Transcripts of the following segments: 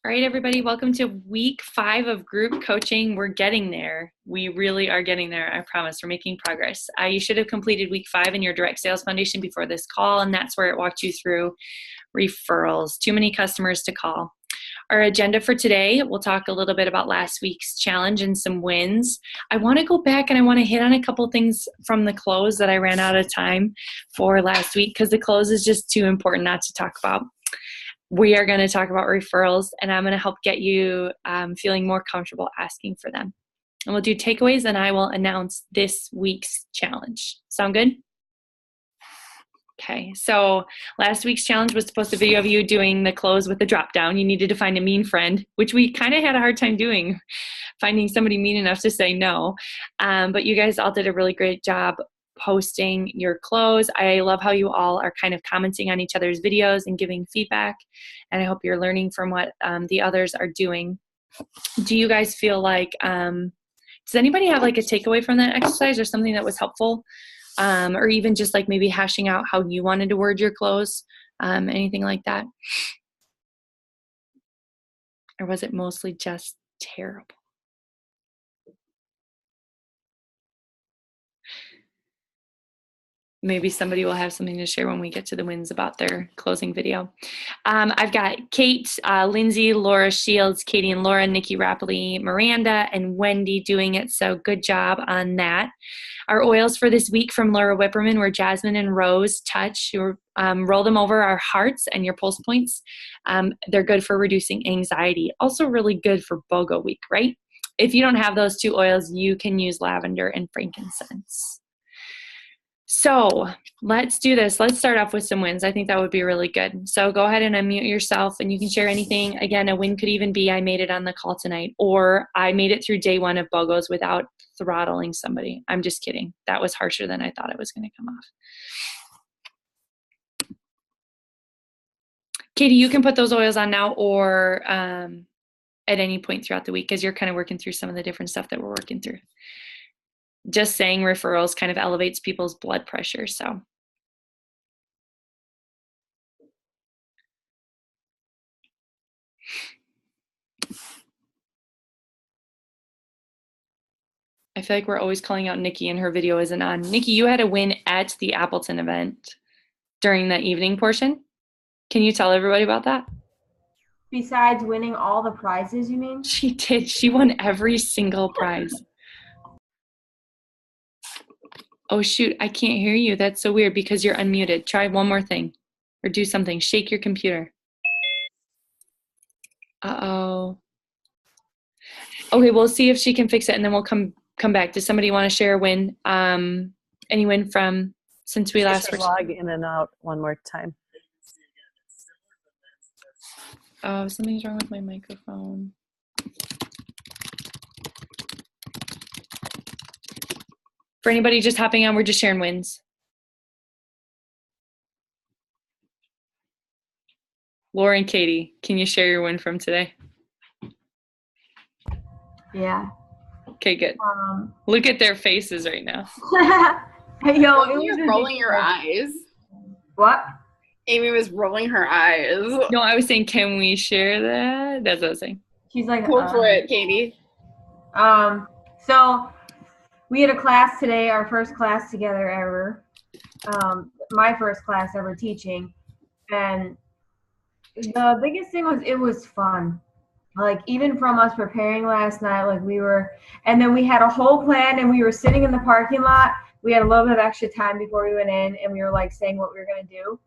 All right, everybody, welcome to week 5 of group coaching. We're getting there. We really are getting there. I promise. We're making progress. You should have completed week 5 in your direct sales foundation before this call, and that's where it walked you through referrals. Too many customers to call. Our agenda for today, we'll talk a little bit about last week's challenge and some wins. I want to go back and I want to hit on a couple things from the close that I ran out of time for last week because the close is just too important not to talk about. We are going to talk about referrals, and I'm going to help get you feeling more comfortable asking for them. And we'll do takeaways, and I will announce this week's challenge. Sound good? Okay, so last week's challenge was to post a video of you doing the close with the drop down. You needed to find a mean friend, which we kind of had a hard time doing, finding somebody mean enough to say no. But you guys all did a really great job posting your close. I love how you all are kind of commenting on each other's videos and giving feedback, and I hope you're learning from what the others are doing. Do you guys feel like, does anybody have like a takeaway from that exercise or something that was helpful? Or even just like maybe hashing out how you wanted to word your close, anything like that? Or was it mostly just terrible? Maybe somebody will have something to share when we get to the wins about their closing video. I've got Kate, Lindsay, Laura Shields, Katie and Laura, Nikki Rappley, Miranda, and Wendy doing it. So good job on that. Our oils for this week from Laura Whipperman were Jasmine and Rose Touch. You roll them over our hearts and your pulse points. They're good for reducing anxiety. Also really good for BOGO week, right? If you don't have those 2 oils, you can use lavender and frankincense. So let's do this. Let's start off with some wins. I think that would be really good. So go ahead and unmute yourself and you can share anything. Again, a win could even be I made it on the call tonight, or I made it through day 1 of BOGOs without throttling somebody. I'm just kidding. That was harsher than I thought it was going to come off. Katie, you can put those oils on now or at any point throughout the week because you're kind of working through some of the different stuff that we're working through. Just saying referrals kind of elevates people's blood pressure, so. I feel like we're always calling out Nikki and her video isn't on. Nikki, you had a win at the Appleton event during the evening portion. Can you tell everybody about that? Besides winning all the prizes, you mean? She did. She won every single prize. Oh, shoot. I can't hear you. That's so weird because you're unmuted. Try one more thing or do something. Shake your computer. Uh-oh. Okay, we'll see if she can fix it and then we'll come back. Does somebody want to share a win? Any win from since we last log in and out one more time. Oh, something's wrong with my microphone. For anybody just hopping on, we're just sharing wins. Laura and Katie, can you share your win from today? Yeah. Okay, good. Look at their faces right now. Yo, you're rolling your eyes. What? Amy was rolling her eyes. No, I was saying, can we share that? That's what I was saying. She's like, go for it, Katie. So we had a class today, our first class together ever. My first class ever teaching. And the biggest thing was it was fun. Like even from us preparing last night, like and then we had a whole plan and we were sitting in the parking lot. We had a little bit of extra time before we went in and we were like saying what we were going to do.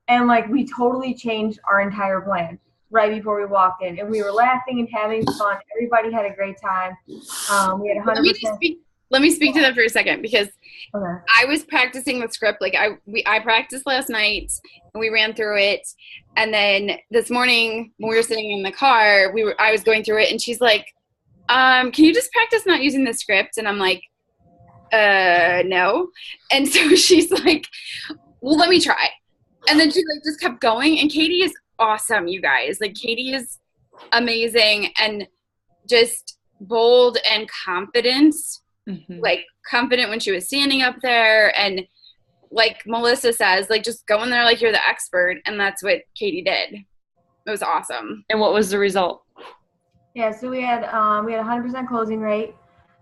And like we totally changed our entire plan right before we walked in. And we were laughing and having fun. Everybody had a great time. We had 100%. Let me speak to that for a second because I was practicing the script. Like I practiced last night and we ran through it. And then this morning when we were sitting in the car, I was going through it and she's like, can you just practice not using the script? And I'm like, no. And so she's like, well, let me try. And then she like just kept going. And Katie is awesome, you guys. Like Katie is amazing and just bold and confident. Mm-hmm. Like confident when she was standing up there and like Melissa says, like just go in there like you're the expert, and that's what Katie did. It was awesome. And what was the result? Yeah, so we had 100% closing rate,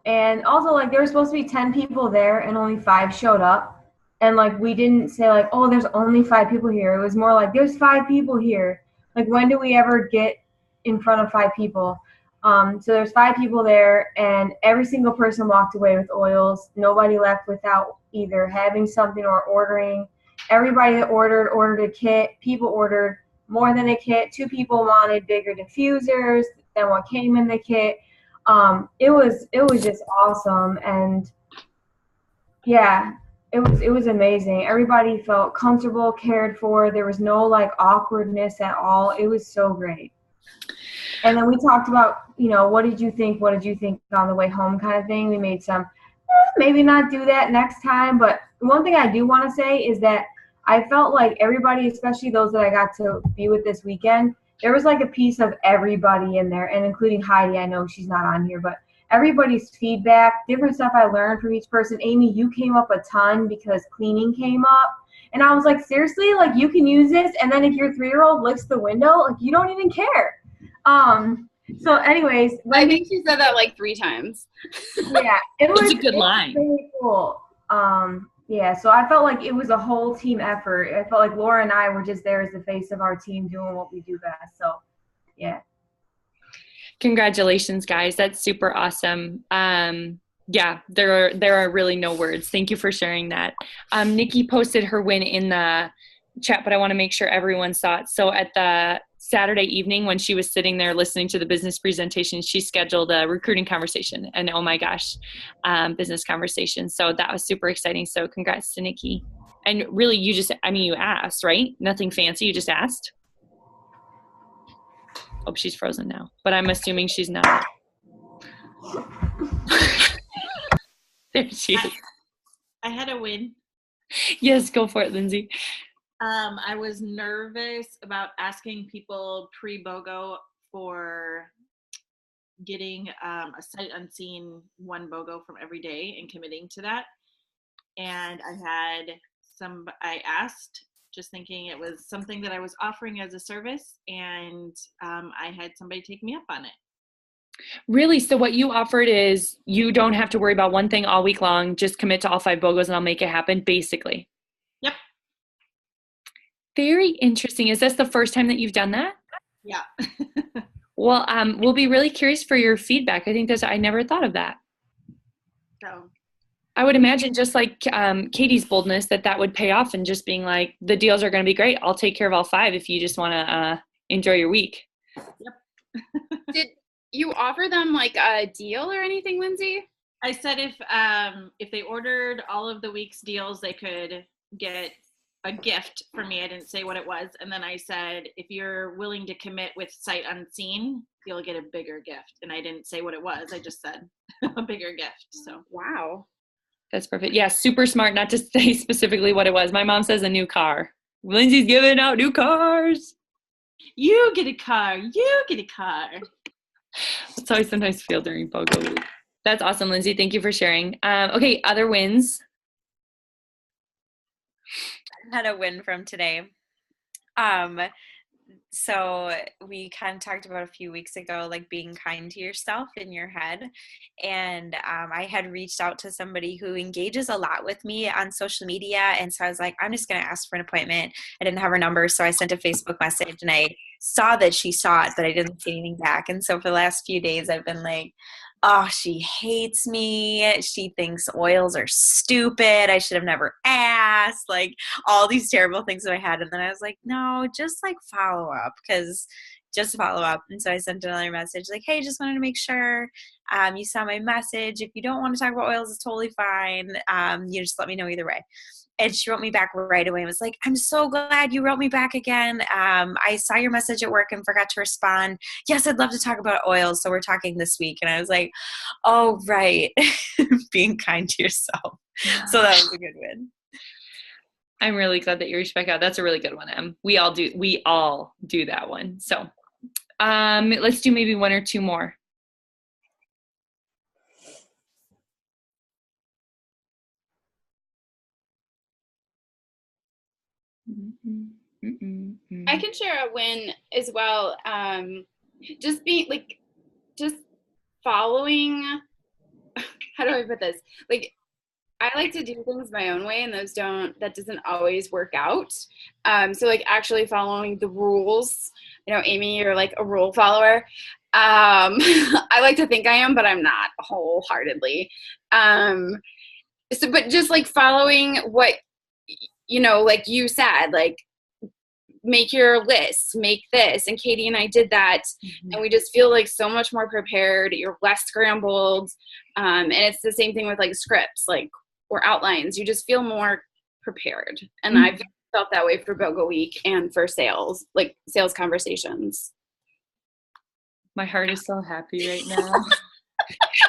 and also like there were supposed to be 10 people there, and only 5 showed up. And like we didn't say like, oh, there's only 5 people here. It was more like there's 5 people here. Like when do we ever get in front of 5 people? So there's 5 people there, and every single person walked away with oils. Nobody left without either having something or ordering. Everybody that ordered a kit. People ordered more than a kit. 2 people wanted bigger diffusers than what came in the kit. It was just awesome, and yeah, it was amazing. Everybody felt comfortable, cared for. There was no like awkwardness at all. It was so great. And then we talked about, what did you think? What did you think on the way home kind of thing. We made some, maybe not do that next time. But one thing I do want to say is that I felt like everybody, especially those that I got to be with this weekend, there was like a piece of everybody in there, and including Heidi. I know she's not on here, but everybody's feedback, different stuff I learned from each person. Amy, you came up a ton because cleaning came up. And I was like, seriously, like you can use this, and then if your 3-year-old licks the window, like you don't even care. So anyways, I think she said that like 3 times. yeah, it was a good line. Really cool. Yeah, so I felt like it was a whole team effort. I felt like Laura and I were just there as the face of our team doing what we do best. So yeah. Congratulations, guys. That's super awesome. Yeah, there are really no words. Thank you for sharing that. Nikki posted her win in the chat, but I want to make sure everyone saw it. So at the Saturday evening when she was sitting there listening to the business presentation, she scheduled a recruiting conversation, and oh my gosh, business conversation. So that was super exciting. So congrats to Nikki. And really, you asked, right? Nothing fancy. You just asked. Oh, she's frozen now, but I'm assuming she's not. There she is. I had a win. Yes, go for it, Lindsay. I was nervous about asking people pre-BOGO for getting a sight unseen 1 BOGO from every day and committing to that. And I asked just thinking it was something that I was offering as a service, and I had somebody take me up on it. Really? So what you offered is you don't have to worry about one thing all week long. Just commit to all 5 BOGOs and I'll make it happen, basically. Yep. Very interesting. Is this the first time that you've done that? Yeah. Well, we'll be really curious for your feedback. I think I never thought of that. So I would imagine just like Katie's boldness that would pay off, and just being like, the deals are going to be great. I'll take care of all 5 if you just want to enjoy your week. Yep. Did you offer them like a deal or anything, Lindsay? I said if they ordered all of the week's deals, they could get a gift from me. I didn't say what it was. And then I said, if you're willing to commit with sight unseen, you'll get a bigger gift. And I didn't say what it was. I just said a bigger gift. So Wow. That's perfect. Yeah, super smart not to say specifically what it was. My mom says a new car. Lindsay's giving out new cars. you get a car. You get a car. That's how I sometimes feel during BOGO week. That's awesome, Lindsay. Thank you for sharing. Okay, other wins. I had a win from today. So we kind of talked about a few weeks ago, like being kind to yourself in your head. And I had reached out to somebody who engages a lot with me on social media. And so I was like, I'm just going to ask for an appointment. I didn't have her number. So I sent a Facebook message, and I saw that she saw it, but I didn't see anything back. And so for the last few days, I've been like, oh, she hates me. She thinks oils are stupid. I should have never asked. Like all these terrible things that I had. And then I was like, no, just like follow up, because just follow up. And so I sent another message like, hey, just wanted to make sure you saw my message. If you don't want to talk about oils, it's totally fine. You just let me know either way. And she wrote me back right away and was like, I'm so glad you wrote me back again. I saw your message at work and forgot to respond. Yes, I'd love to talk about oils. So we're talking this week. And I was like, oh, right. Being kind to yourself. So that was a good win. I'm really glad that you reached back out. That's a really good one, Em. We all do that one. So let's do maybe 1 or 2 more. I can share a win as well. Just being like, just following, how do I put this? Like, I like to do things my own way, and that doesn't always work out. So like actually following the rules, Amy, you're like a rule follower. I like to think I am, but I'm not wholeheartedly. But just like following what, like you said, like make your list, make this. And Katie and I did that. And we just feel like so much more prepared. You're less scrambled. And it's the same thing with like scripts, like, or outlines. You just feel more prepared. And I've felt that way for BOGO Week and for sales, like sales conversations. My heart is so happy right now.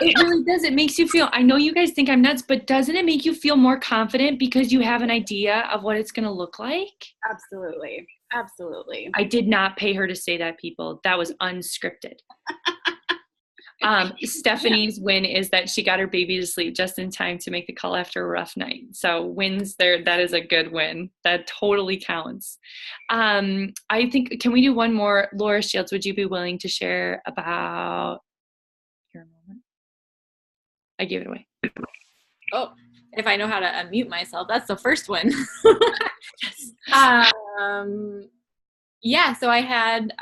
It really does. It makes you feel, I know you guys think I'm nuts, but doesn't it make you feel more confident because you have an idea of what it's going to look like? Absolutely. Absolutely. I did not pay her to say that, people. That was unscripted. Stephanie's win is that she got her baby to sleep just in time to make the call after a rough night. So wins there, that is a good win. That totally counts. I think, can we do one more? Laura Shields, would you be willing to share about your moment? I gave it away. Oh, if I know how to unmute myself, that's the first one. Yeah, so I had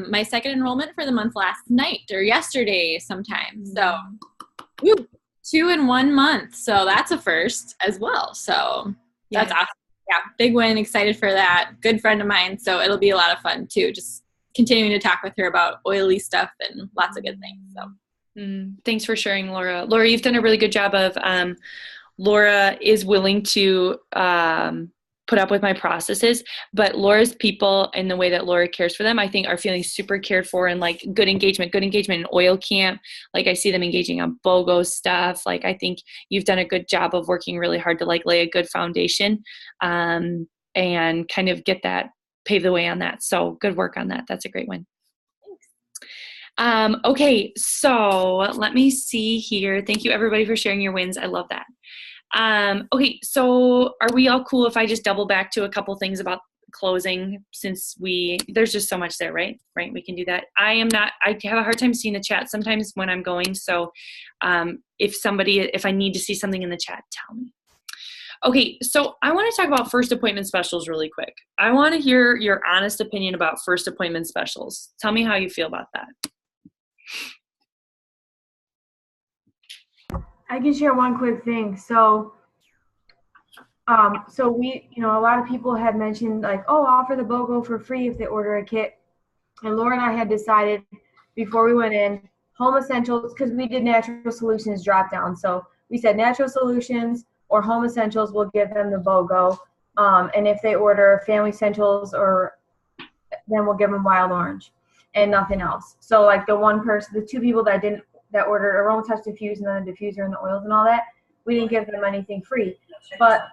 my second enrollment for the month last night or yesterday sometime. So 2 in 1 month. So that's a first as well. So that's awesome. Yeah, big win. Excited for that. Good friend of mine. So it'll be a lot of fun too. Just continuing to talk with her about oily stuff and lots of good things. So thanks for sharing, Laura. Laura, you've done a really good job of Laura is willing to put up with my processes, but Laura's people and the way that Laura cares for them, I think are feeling super cared for, and like good engagement in oil camp. Like I see them engaging on BOGO stuff. Like I think you've done a good job of working really hard to like lay a good foundation and kind of get that, pave the way on that. So good work on that. That's a great win. Okay, so let me see here. Thank you everybody for sharing your wins. I love that. Okay, so are we all cool if I just double back to a couple things about closing, since there's just so much there, right? Right, we can do that. I have a hard time seeing the chat sometimes when I'm going, so if I need to see something in the chat, tell me. Okay, so I want to talk about first appointment specials really quick. I want to hear your honest opinion about first appointment specials. Tell me how you feel about that. I can share one quick thing. So we, a lot of people had mentioned like, oh, offer the BOGO for free if they order a kit. And Laura and I had decided before we went in, Home Essentials, because we did Natural Solutions drop down. So we said Natural Solutions or Home Essentials will give them the BOGO. And if they order Family Essentials, then we'll give them Wild Orange and nothing else. So like the two people that ordered Aromatouch Diffuse and then the diffuser and the oils and all that, we didn't give them anything free. But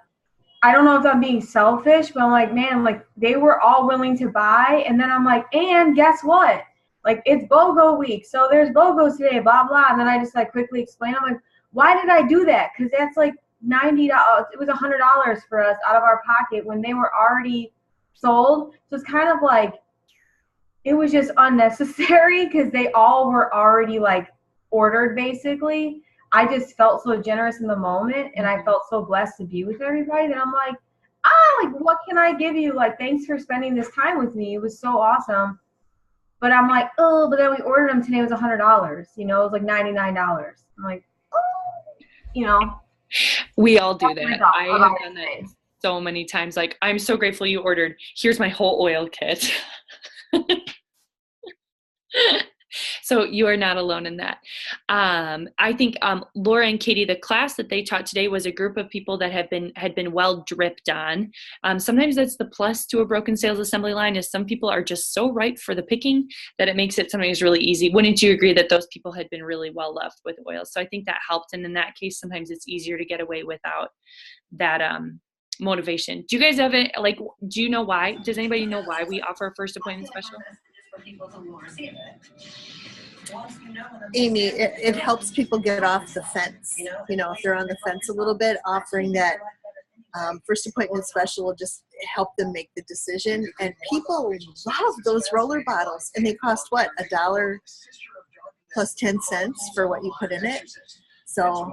I don't know if I'm being selfish, but I'm like, man, like they were all willing to buy. And then I'm like, and guess what? Like it's BOGO week. So there's BOGOs today, blah, blah. And then I just like quickly explain. I'm like, why did I do that? Because that's like $90. It was $100 for us out of our pocket when they were already sold. So it's kind of like, it was just unnecessary because they all were already like ordered basically. I just felt so generous in the moment, and I felt so blessed to be with everybody that I'm like, what can I give you? Like, thanks for spending this time with me. It was so awesome. But I'm like, oh, but then we ordered them today. It was $100. It was like $99. I'm like, oh, We all do that. I have done that so many times. Like, I'm so grateful you ordered. Here's my whole oil kit. So you are not alone in that. I think Laura and Katie, the class that they taught today was a group of people that had been well dripped on. Sometimes that's the plus to a broken sales assembly line, is some people are just so ripe for the picking that it makes it sometimes really easy. Wouldn't you agree that those people had been really well loved with oils? So I think that helped. And in that case, sometimes it's easier to get away without that motivation. Do you guys have it? Like, do you know why? Does anybody know why we offer a first appointment special? Amy, it helps people get off the fence. If they're on the fence a little bit, offering that First appointment special will just help them make the decision. And people love those roller bottles, and they cost what, $1 plus 10 cents for what you put in it. So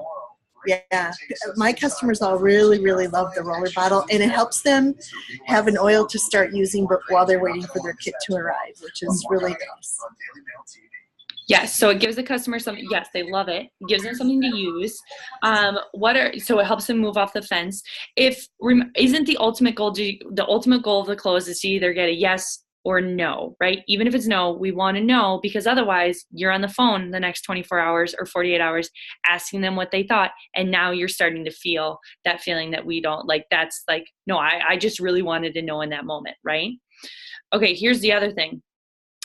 yeah, my customers all really, really love the roller bottle, and it helps them have an oil to start using while they're waiting for their kit to arrive, which is really nice. Yes, so it gives the customer something. Yes, they love it. It gives them something to use. So it helps them move off the fence. Isn't the ultimate goal of the close is to either get a yes or no, right? Even if it's no, we want to know, because otherwise you're on the phone the next 24 hours or 48 hours asking them what they thought, and now you're starting to feel that feeling that we don't like. That's like, no, I just really wanted to know in that moment, right? Okay, here's the other thing.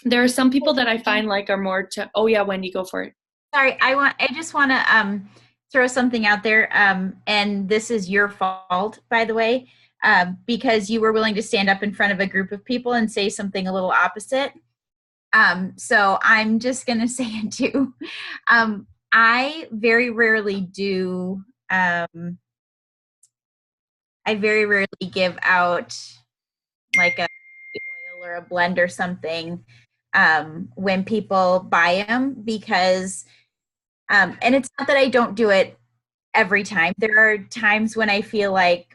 There are some people that I find like are more oh yeah, Wendy, go for it. Sorry, I just want to throw something out there, and this is your fault, by the way, because you were willing to stand up in front of a group of people and say something a little opposite. So I'm just gonna say it too. I very rarely do. I very rarely give out like a oil or a blend or something when people buy them, because and it's not that I don't do it every time. There are times when I feel like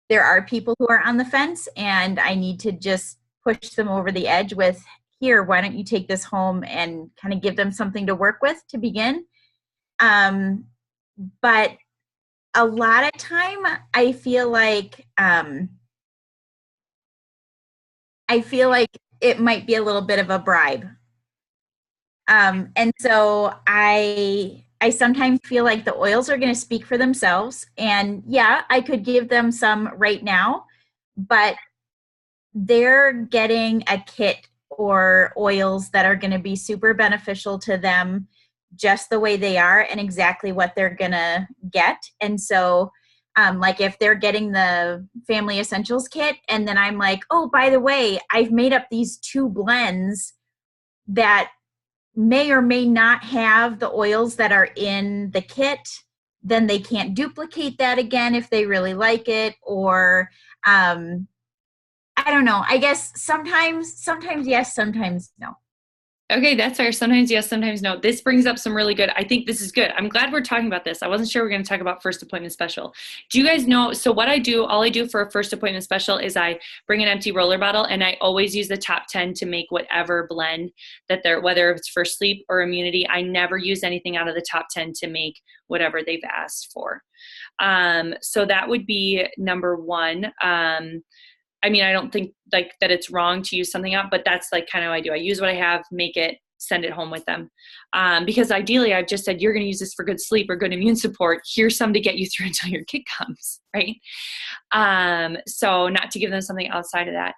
there are people who are on the fence and I need to just push them over the edge with, here, why don't you take this home, and kind of give them something to work with to begin. But a lot of time I feel like it might be a little bit of a bribe. And so I sometimes feel like the oils are going to speak for themselves. And yeah, I could give them some right now, but they're getting a kit or oils that are going to be super beneficial to them just the way they are and exactly what they're going to get. And so like if they're getting the Family Essentials kit and then I'm like, oh, by the way, I've made up these 2 blends that may or may not have the oils that are in the kit, then they can't duplicate that again if they really like it. Or I don't know. I guess sometimes yes, sometimes no. Okay, that's fair. Sometimes yes, sometimes no. This brings up some really good, I think this is good. I'm glad we're talking about this. I wasn't sure we are going to talk about first appointment special. Do you guys know, so what I do, all I do for a first appointment special is I bring an empty roller bottle, and I always use the top 10 to make whatever blend that they're, whether it's for sleep or immunity. I never use anything out of the top 10 to make whatever they've asked for. So that would be number 1. I mean, I don't think like that it's wrong to use something out, but that's like kind of what I do. I use what I have, make it, send it home with them. Because ideally I've just said, you're going to use this for good sleep or good immune support. Here's some to get you through until your kid comes, right? So not to give them something outside of that.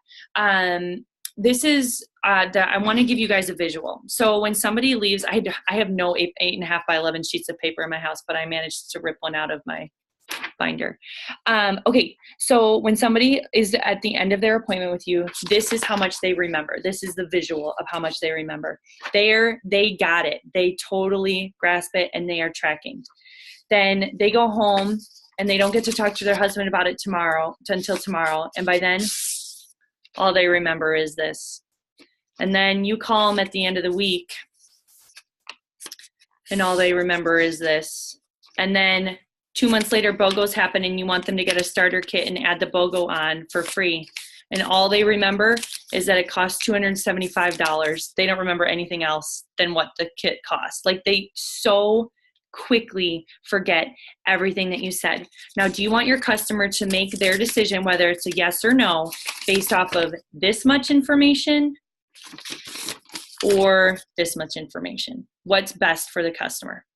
This is I want to give you guys a visual. So when somebody leaves, I have no 8.5 by 11 sheets of paper in my house, but I managed to rip one out of my binder. Okay, so when somebody is at the end of their appointment with you, this is how much they remember. This is the visual of how much they remember. They got it. They totally grasp it, and they are tracking. Then they go home and they don't get to talk to their husband about it until tomorrow. And by then, all they remember is this. And then you call them at the end of the week, and all they remember is this. And then 2 months later, BOGOs happen, and you want them to get a starter kit and add the BOGO on for free. And all they remember is that it costs $275. They don't remember anything else than what the kit costs. Like, they so quickly forget everything that you said. Now, do you want your customer to make their decision, whether it's a yes or no, based off of this much information or this much information? What's best for the customer?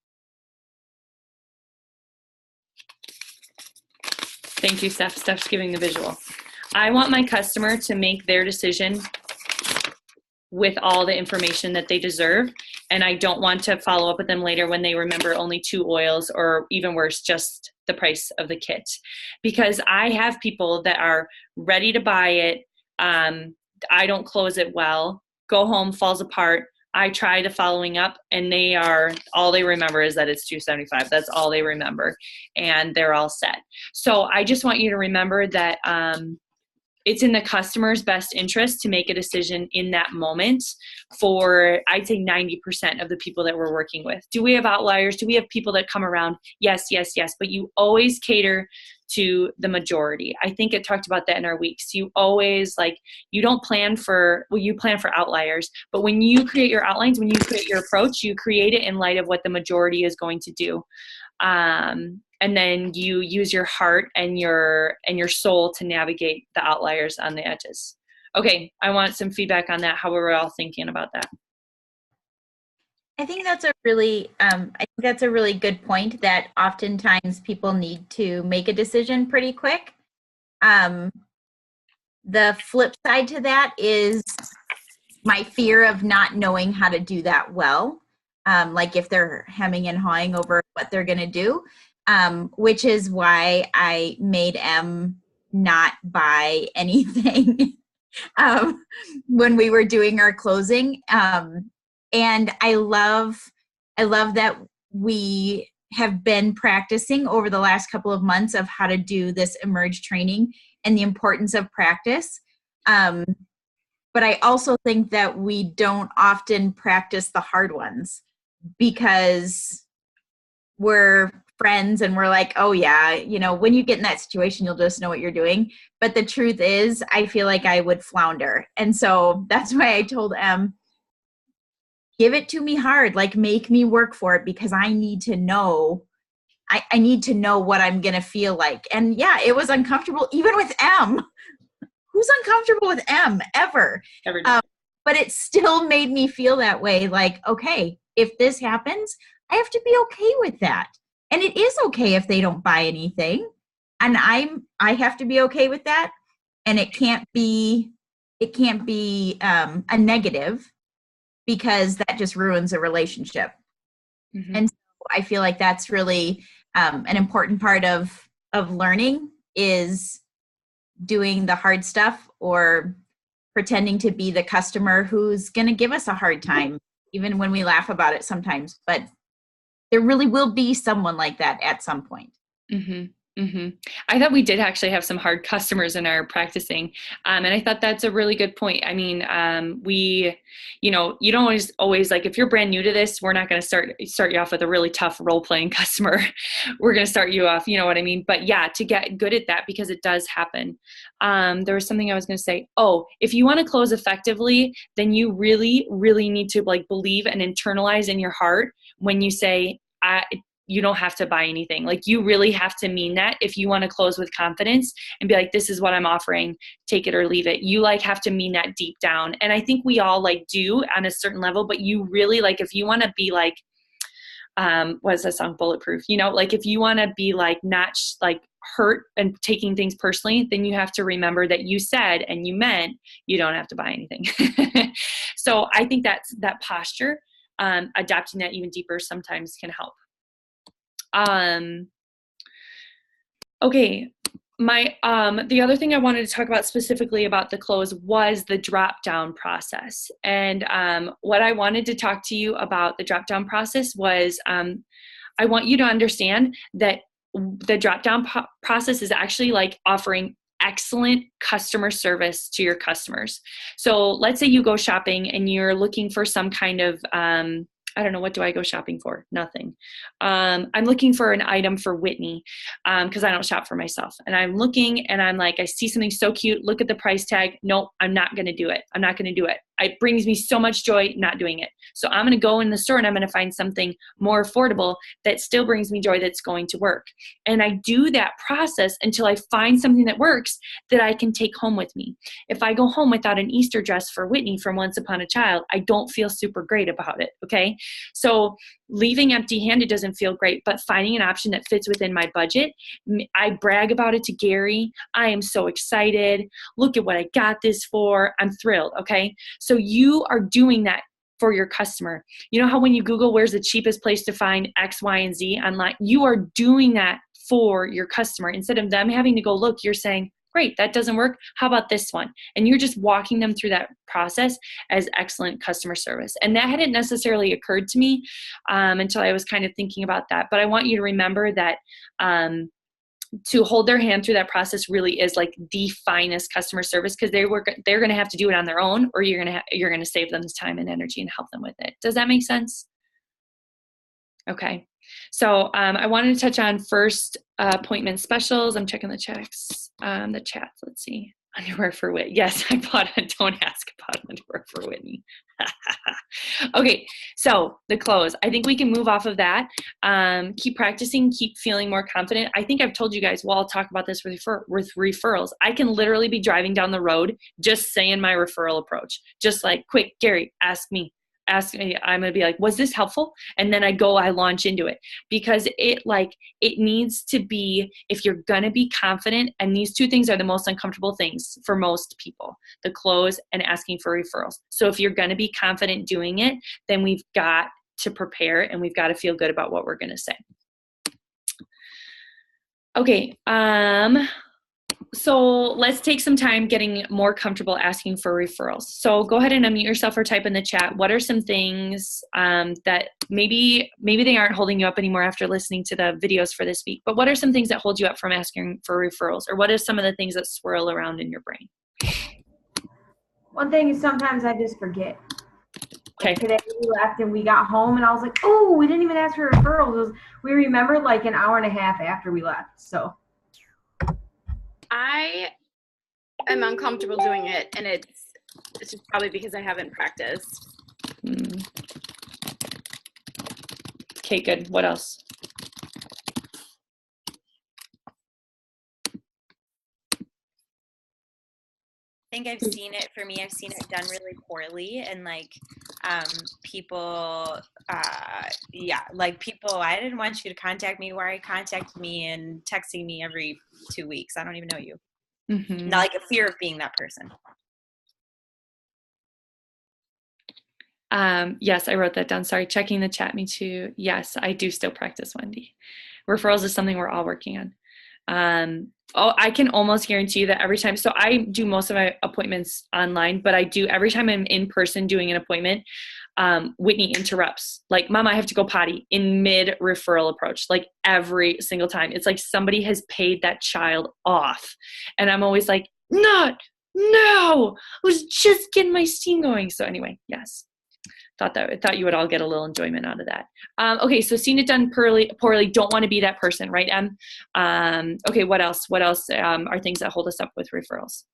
Thank you, Steph. Steph's giving the visual. I want my customer to make their decision with all the information that they deserve, and I don't want to follow up with them later when they remember only 2 oils, or even worse, just the price of the kit. Because I have people that are ready to buy it. I don't close it well. Go home, falls apart. I try to following up, and all they remember is that it's $275. That's all they remember, and they're all set. So I just want you to remember that it's in the customer's best interest to make a decision in that moment for, I'd say, 90% of the people that we're working with. Do we have outliers? Do we have people that come around? Yes, yes, yes. But you always cater to the majority. I think it talked about that in our weeks. You always, you don't plan for, you plan for outliers. But when you create your outlines, when you create your approach, you create it in light of what the majority is going to do. And then you use your heart and your soul to navigate the outliers on the edges. Okay, I want some feedback on that, how we're all thinking about that. I think that's a really good point, that oftentimes people need to make a decision pretty quick. The flip side to that is my fear of not knowing how to do that well. Like if they're hemming and hawing over what they're going to do. Which is why I made M not buy anything when we were doing our closing. And I love that we have been practicing over the last couple of months of how to do this Emerge training and the importance of practice. But I also think that we don't often practice the hard ones because we're friends and we're like, oh yeah, when you get in that situation, you'll just know what you're doing. But the truth is, I feel like I would flounder. And so that's why I told Em, give it to me hard, make me work for it, because I need to know, I need to know what I'm going to feel like. And yeah, it was uncomfortable, even with M. Who's uncomfortable with M ever? But it still made me feel that way. Okay, if this happens, I have to be okay with that. And it is okay if they don't buy anything. And I have to be okay with that. And it can't be a negative, because that just ruins a relationship. Mm-hmm. And so I feel like that's really an important part of learning, is doing the hard stuff or pretending to be the customer who's going to give us a hard time, even when we laugh about it sometimes. But there really will be someone like that at some point. Mm-hmm. Mm-hmm. I thought we did actually have some hard customers in our practicing. And I thought that's a really good point. I mean, you don't always if you're brand new to this, we're not going to start you off with a really tough role-playing customer. We're going to start you off, you know what I mean? But yeah, to get good at that, because it does happen. There was something I was going to say. Oh, if you want to close effectively, then you really, really need to believe and internalize in your heart when you say, you don't have to buy anything. You really have to mean that if you want to close with confidence and be like, this is what I'm offering, take it or leave it. You have to mean that deep down. And I think we all do on a certain level, but you really if you want to be what's that song, Bulletproof? If you want to be not hurt and taking things personally, then you have to remember that you said and you meant you don't have to buy anything. So I think that posture, adapting that even deeper sometimes can help. Okay. The other thing I wanted to talk about specifically about the close was the drop down process. And, what I wanted to talk to you about the drop down process was, I want you to understand that the drop down process is actually offering excellent customer service to your customers. So let's say you go shopping and you're looking for some kind of, I don't know, what do I go shopping for? Nothing. I'm looking for an item for Whitney because I don't shop for myself. And I'm looking and I'm I see something so cute. Look at the price tag. Nope, I'm not going to do it. I'm not going to do it. It brings me so much joy not doing it. So I'm going to go in the store and I'm going to find something more affordable that still brings me joy that's going to work. And I do that process until I find something that works that I can take home with me. If I go home without an Easter dress for Whitney from Once Upon a Child, I don't feel super great about it. Okay. So leaving empty-handed doesn't feel great, but finding an option that fits within my budget, I brag about it to Gary. I am so excited. Look at what I got this for. I'm thrilled. Okay. So you are doing that for your customer. You know how when you Google where's the cheapest place to find X, Y, and Z online, you are doing that for your customer. Instead of them having to go look, you're saying, great, that doesn't work. How about this one? And you're just walking them through that process as excellent customer service. And that hadn't necessarily occurred to me until I was kind of thinking about that. But I want you to remember that to hold their hand through that process really is like the finest customer service, because they're going to have to do it on their own, or you're going to save them the time and energy and help them with it. Does that make sense? Okay. So I wanted to touch on first appointment specials. I'm checking the chats. Let's see. Underwear for Whit. Yes, I bought it. Don't ask about underwear for Whitney. Okay, so the close. I think we can move off of that. Keep practicing. Keep feeling more confident. I think I've told you guys, well, I'll talk about this with referrals. I can literally be driving down the road just saying my referral approach. Just like, quick, Gary, ask me. I'm going to be like, was this helpful? And then I launch into it, because it needs to be, if you're going to be confident, and these two things are the most uncomfortable things for most people, the close and asking for referrals. So if you're going to be confident doing it, then we've got to prepare and we've got to feel good about what we're going to say. Okay. So let's take some time getting more comfortable asking for referrals. So go ahead and unmute yourself or type in the chat. What are some things that maybe they aren't holding you up anymore after listening to the videos for this week, but what are some things that hold you up from asking for referrals? Or what are some of the things that swirl around in your brain? One thing is sometimes I just forget. Okay. Like today we left and we got home and I was like, oh, we didn't even ask for referrals. We remembered like an hour and a half after we left. So I am uncomfortable doing it, and it's just probably because I haven't practiced. Okay, good. What else? I think I've seen it for me. I've seen it done really poorly, and like people, I didn't want you to contact me. Why are you contacting me and texting me every 2 weeks? I don't even know you. Mm-hmm. Not like a fear of being that person. Yes, I wrote that down. Sorry, checking the chat. Me too. Yes, I do still practice, Wendy. Referrals is something we're all working on. I can almost guarantee you that every time, so I do most of my appointments online, but I do every time I'm in person doing an appointment, Whitney interrupts, like, Mom, I have to go potty in mid referral approach, like every single time. It's like somebody has paid that child off. And I'm always like, no, I was just getting my steam going. So anyway, yes. Thought you would all get a little enjoyment out of that. Okay, so seen it done poorly, don't want to be that person, right, Em? Okay, what else? What else are things that hold us up with referrals?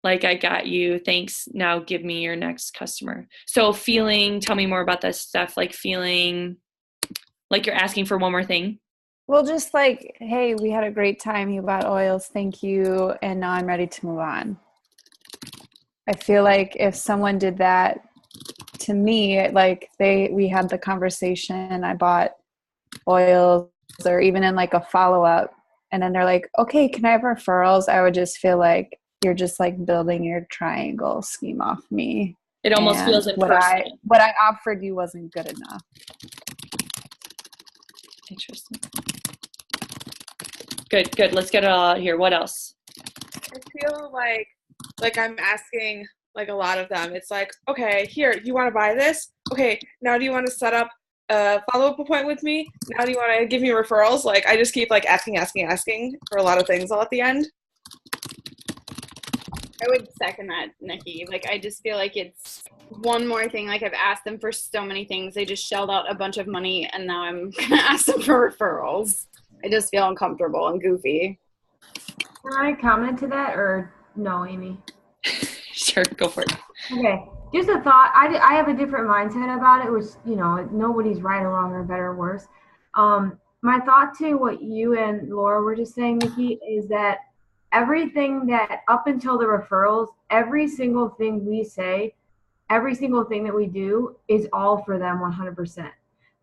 Like, I got you, thanks, now give me your next customer. So tell me more about this stuff, like feeling like you're asking for one more thing. Well, just like, hey, we had a great time, you bought oils, thank you, and now I'm ready to move on. I feel like if someone did that to me, like we had the conversation, I bought oils, or even in like a follow-up, and then they're like, okay, can I have referrals? I would just feel like you're just like building your triangle scheme off me. It almost feels impersonal. What I offered you wasn't good enough. Interesting. Good. Let's get it all out here. What else? I feel like I'm asking like a lot of them. It's like, okay, here, you want to buy this? Okay, now do you want to set up a follow-up appointment with me? Now do you want to give me referrals? Like, I just keep like asking for a lot of things all at the end. I would second that, Nikki. Like, I just feel like it's one more thing. Like, I've asked them for so many things. They just shelled out a bunch of money, and now I'm going to ask them for referrals. I just feel uncomfortable and goofy. Can I comment to that, or no, Amy? Sure, go for it. Okay, just a thought. I have a different mindset about it, which, nobody's right or wrong or better or worse. My thought to what you and Laura were just saying, Nikki, is that everything that up until the referrals, every single thing we say, every single thing that we do is all for them 100%.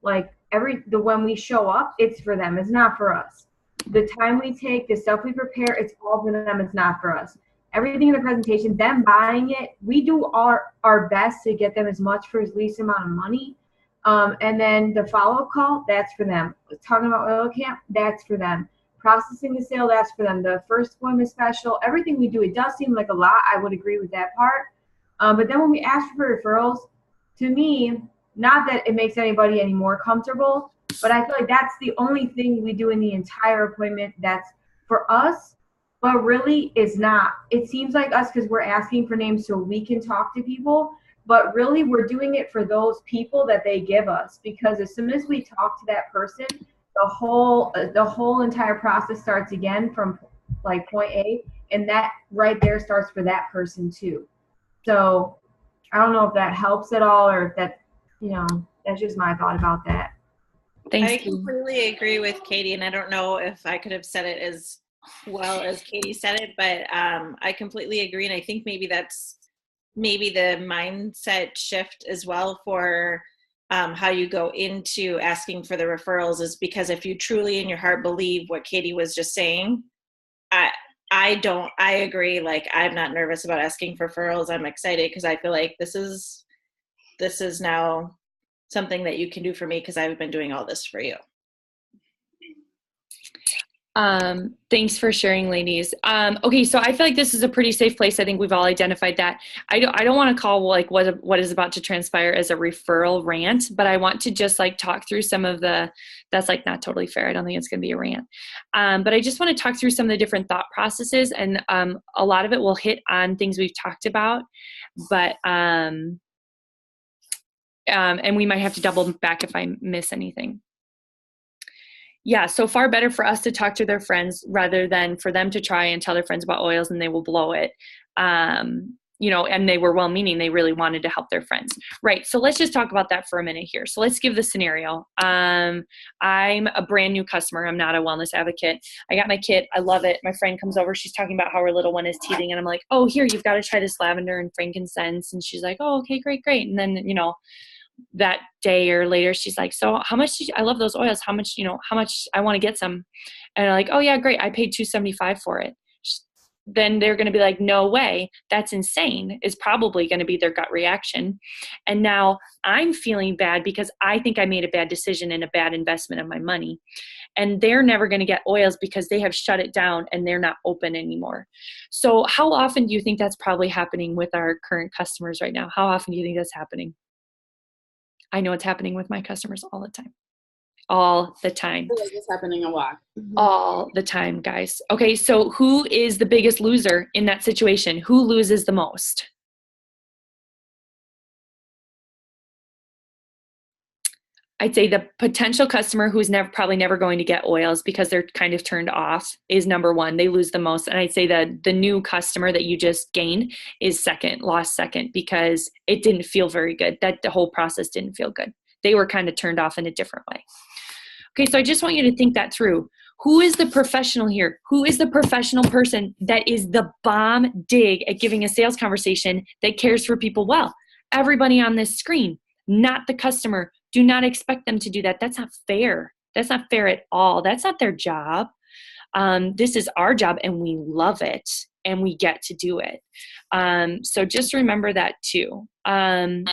Like when we show up, it's for them. It's not for us. The time we take, the stuff we prepare, it's all for them. It's not for us. Everything in the presentation, them buying it, we do our best to get them as much for as least amount of money. And then the follow-up call, that's for them. Talking about oil camp, that's for them. processing the sale, that's for them. The first appointment special, everything we do, it does seem like a lot. I would agree with that part. But then when we ask for referrals, to me, not that it makes anybody any more comfortable, but I feel like that's the only thing we do in the entire appointment that's for us, but really is not. It seems like us because we're asking for names so we can talk to people, but really we're doing it for those people that they give us, because as soon as we talk to that person, the whole entire process starts again from like point A, and that right there starts for that person too. So I don't know if that helps at all, or if that, that's just my thought about that. Thanks. I Katie. completely agree with Katie, and I don't know if I could have said it as well as Katie said it, but I completely agree, and I think maybe that's maybe the mindset shift as well for how you go into asking for the referrals, is because if you truly in your heart believe what Katie was just saying, I agree. Like, I'm not nervous about asking for referrals. I'm excited because I feel like this is now something that you can do for me because I've been doing all this for you. Thanks for sharing, ladies. Okay, so I feel like this is a pretty safe place. I think we've all identified that. I don't want to call like what is about to transpire as a referral rant, but I want to just like talk through some of that's like not totally fair. I don't think it's going to be a rant. But I just want to talk through some of the different thought processes, and a lot of it will hit on things we've talked about, but and we might have to double back if I miss anything. Yeah, so far better for us to talk to their friends rather than for them to try and tell their friends about oils and they will blow it. And they were well-meaning. They really wanted to help their friends. Right, so let's just talk about that for a minute here. So let's give the scenario. I'm a brand new customer. I'm not a wellness advocate. I got my kit. I love it. My friend comes over. She's talking about how her little one is teething. And I'm like, oh, here, you've got to try this lavender and frankincense. And she's like, oh, okay, great. And then, that day or later, she's like, so how much I love those oils. How much I want to get some. And I'm like, oh yeah, great. I paid $275 for it. Then they're going to be like, no way. That's insane, is probably going to be their gut reaction. And now I'm feeling bad because I think I made a bad decision and a bad investment of my money. And they're never going to get oils because they have shut it down and they're not open anymore. So how often do you think that's probably happening with our current customers right now? How often do you think that's happening? I know it's happening with my customers all the time. All the time. I feel like it's happening a lot. All the time, guys. Okay, so who is the biggest loser in that situation? Who loses the most? I'd say the potential customer who's probably never going to get oils because they're kind of turned off is number one. They lose the most. And I'd say that the new customer that you just gained is lost second, because it didn't feel very good. That the whole process didn't feel good. They were kind of turned off in a different way. Okay, so I just want you to think that through. Who is the professional here? Who is the professional person that is the bomb dig at giving a sales conversation that cares for people well? Everybody on this screen, not the customer. Do not expect them to do that. That's not fair. That's not fair at all. That's not their job. This is our job, and we love it, and we get to do it. So just remember that too. Okay,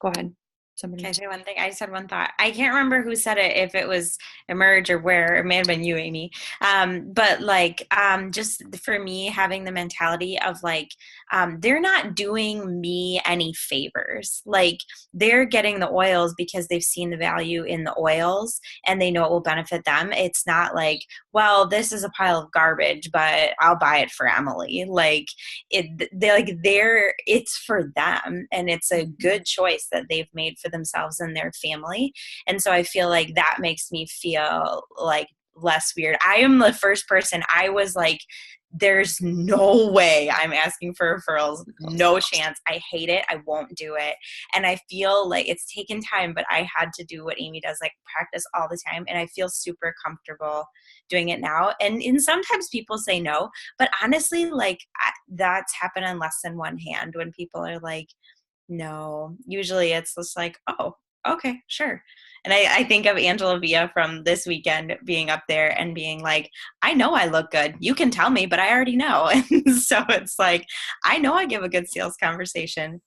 go ahead. Somebody. Can I say one thing? I just had one thought. I can't remember who said it, if it was Emerge or where. It may have been you, Amy. But just for me, having the mentality of they're not doing me any favors. Like, they're getting the oils because they've seen the value in the oils and they know it will benefit them. It's not like, well, this is a pile of garbage, but I'll buy it for Emily. It's for them, and it's a good choice that they've made for themselves and their family. And so I feel like that makes me feel like less weird. I am the first person. I was like, there's no way I'm asking for referrals. No chance. I hate it. I won't do it. And I feel like it's taken time, but I had to do what Amy does, practice all the time. And I feel super comfortable doing it now. And sometimes people say no, but honestly, that's happened on less than one hand when people are like, no. Usually it's just like, oh, okay, sure. And I think of Angela Villa from this weekend being up there and being like, I know I look good. You can tell me, but I already know. And so it's like, I know I give a good sales conversation.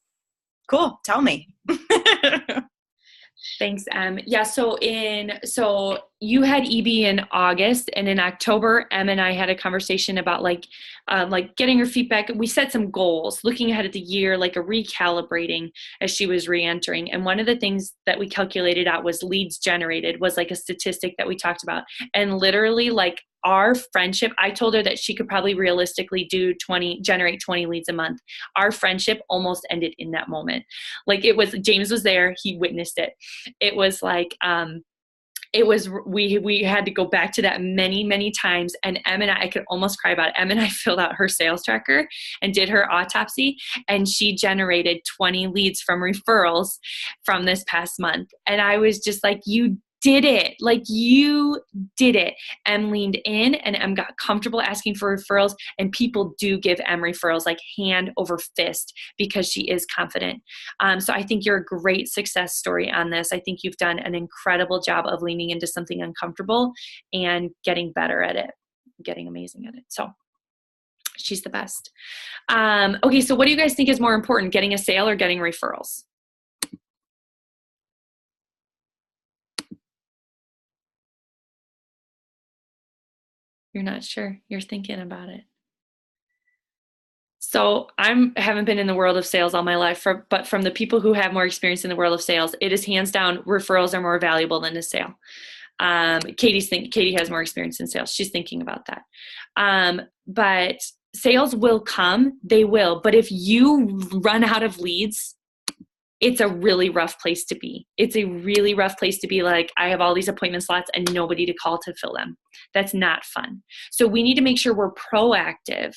Cool. Tell me. Thanks, yeah, so you had EB in August, and in October, Em and I had a conversation about like getting her feedback. We set some goals, looking ahead at the year, like a recalibrating as she was re-entering. And one of the things that we calculated out was leads generated, was like a statistic that we talked about. And literally, like, our friendship, I told her that she could probably realistically generate 20 leads a month. Our friendship almost ended in that moment. Like, it was, James was there, he witnessed it. It was like, we had to go back to that many, many times. And Em and I could almost cry about it. Em and I filled out her sales tracker and did her autopsy, and she generated 20 leads from referrals from this past month. And I was just like, you did it. Like, you did it. Em leaned in, and Em got comfortable asking for referrals, and people do give Em referrals like hand over fist because she is confident. So I think you're a great success story on this. I think you've done an incredible job of leaning into something uncomfortable and getting better at it, getting amazing at it. So she's the best. Okay, so what do you guys think is more important, getting a sale or getting referrals? You're not sure. You're thinking about it. So I haven't been in the world of sales all my life, but from the people who have more experience in the world of sales, it is hands down, referrals are more valuable than a sale. Katie has more experience in sales. She's thinking about that. But sales will come, they will. But if you run out of leads, it's a really rough place to be. It's a really rough place to be like, I have all these appointment slots and nobody to call to fill them. That's not fun. So we need to make sure we're proactive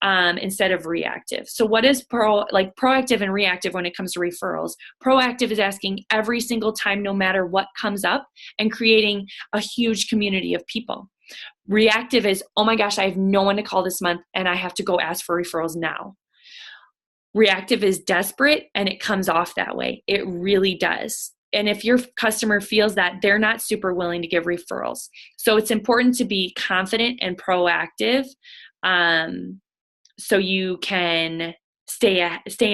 instead of reactive. So what is proactive and reactive when it comes to referrals? Proactive is asking every single time, no matter what comes up, and creating a huge community of people. Reactive is, oh my gosh, I have no one to call this month and I have to go ask for referrals now. Reactive is desperate, and it comes off that way. It really does. And if your customer feels that, they're not super willing to give referrals. So it's important to be confident and proactive, so you can stay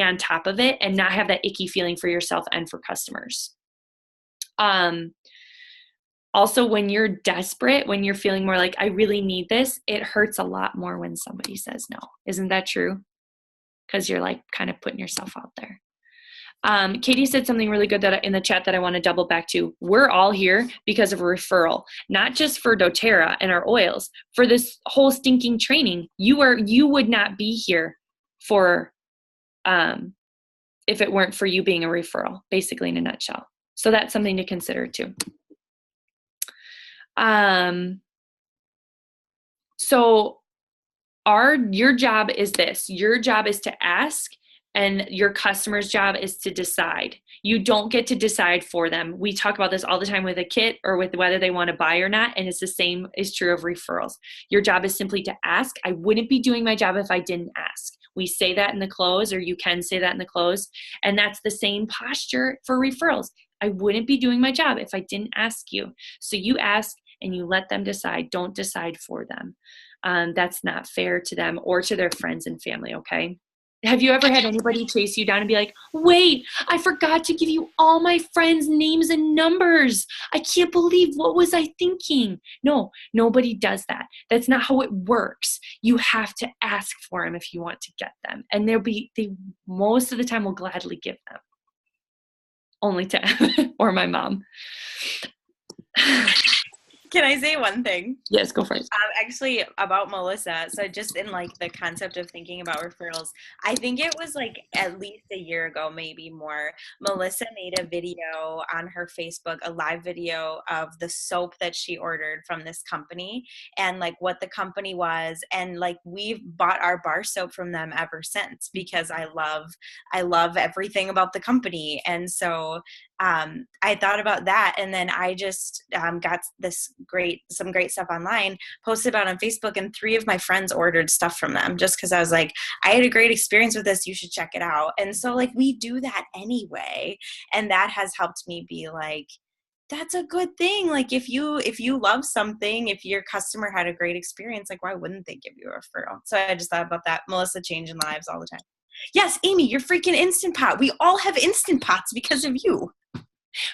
on top of it and not have that icky feeling for yourself and for customers. Also, when you're desperate, when you're feeling more like, I really need this, it hurts a lot more when somebody says no. Isn't that true? Because you're like kind of putting yourself out there. Katie said something really good in the chat that I want to double back to. We're all here because of a referral, not just for doTERRA and our oils, for this whole stinking training. You would not be here for, if it weren't for you being a referral, basically, in a nutshell. So that's something to consider too. Your job is this. Your job is to ask, and your customer's job is to decide. You don't get to decide for them. We talk about this all the time with a kit or with whether they want to buy or not, and it's the same is true of referrals. Your job is simply to ask. I wouldn't be doing my job if I didn't ask. We say that in the close, or you can say that in the close, and that's the same posture for referrals. I wouldn't be doing my job if I didn't ask you. So you ask and you let them decide. Don't decide for them. That's not fair to them or to their friends and family, okay? Have you ever had anybody chase you down and be like, wait, I forgot to give you all my friends' names and numbers. I can't believe, what was I thinking? No, nobody does that. That's not how it works. You have to ask for them if you want to get them. And they most of the time will gladly give them. Only to, or my mom. Can I say one thing? Yes, go for it. Actually, about Melissa. So just in like the concept of thinking about referrals, I think it was like at least a year ago, maybe more, Melissa made a video on her Facebook, a live video of the soap that she ordered from this company and like what the company was. And like we've bought our bar soap from them ever since because I love everything about the company. And so I thought about that, and then I just got some great stuff online, posted about it on Facebook, and 3 of my friends ordered stuff from them just because I was like, I had a great experience with this, you should check it out. And so like we do that anyway, and that has helped me be like, that's a good thing. Like if you love something, if your customer had a great experience, like why wouldn't they give you a referral? So I just thought about that. Melissa changing lives all the time. Yes, Amy, you're freaking Instant Pot. We all have Instant Pots because of you.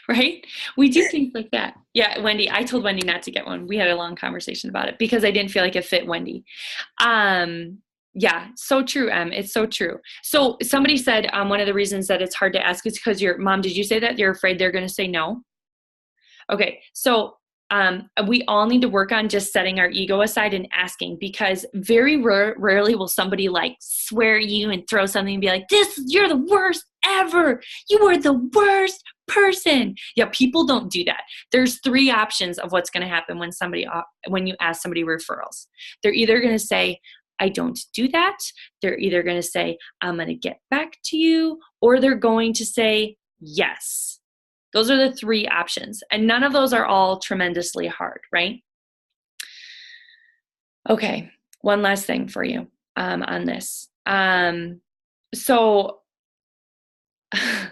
Right? We do things like that. Yeah, Wendy, I told Wendy not to get one. We had a long conversation about it because I didn't feel like it fit Wendy. Yeah, so true, Em. It's so true. So somebody said one of the reasons that it's hard to ask is because your mom, did you say that you're afraid they're going to say no? Okay, so we all need to work on just setting our ego aside and asking, because very rarely will somebody like swear at you and throw something and be like, you're the worst ever. You are the worst person. Yeah, people don't do that. There's 3 options of what's going to happen when you ask somebody referrals. They're either going to say, I don't do that. They're either going to say, I'm going to get back to you, or they're going to say yes. Those are the 3 options. And none of those are all tremendously hard, right? Okay, one last thing for you on this. So, and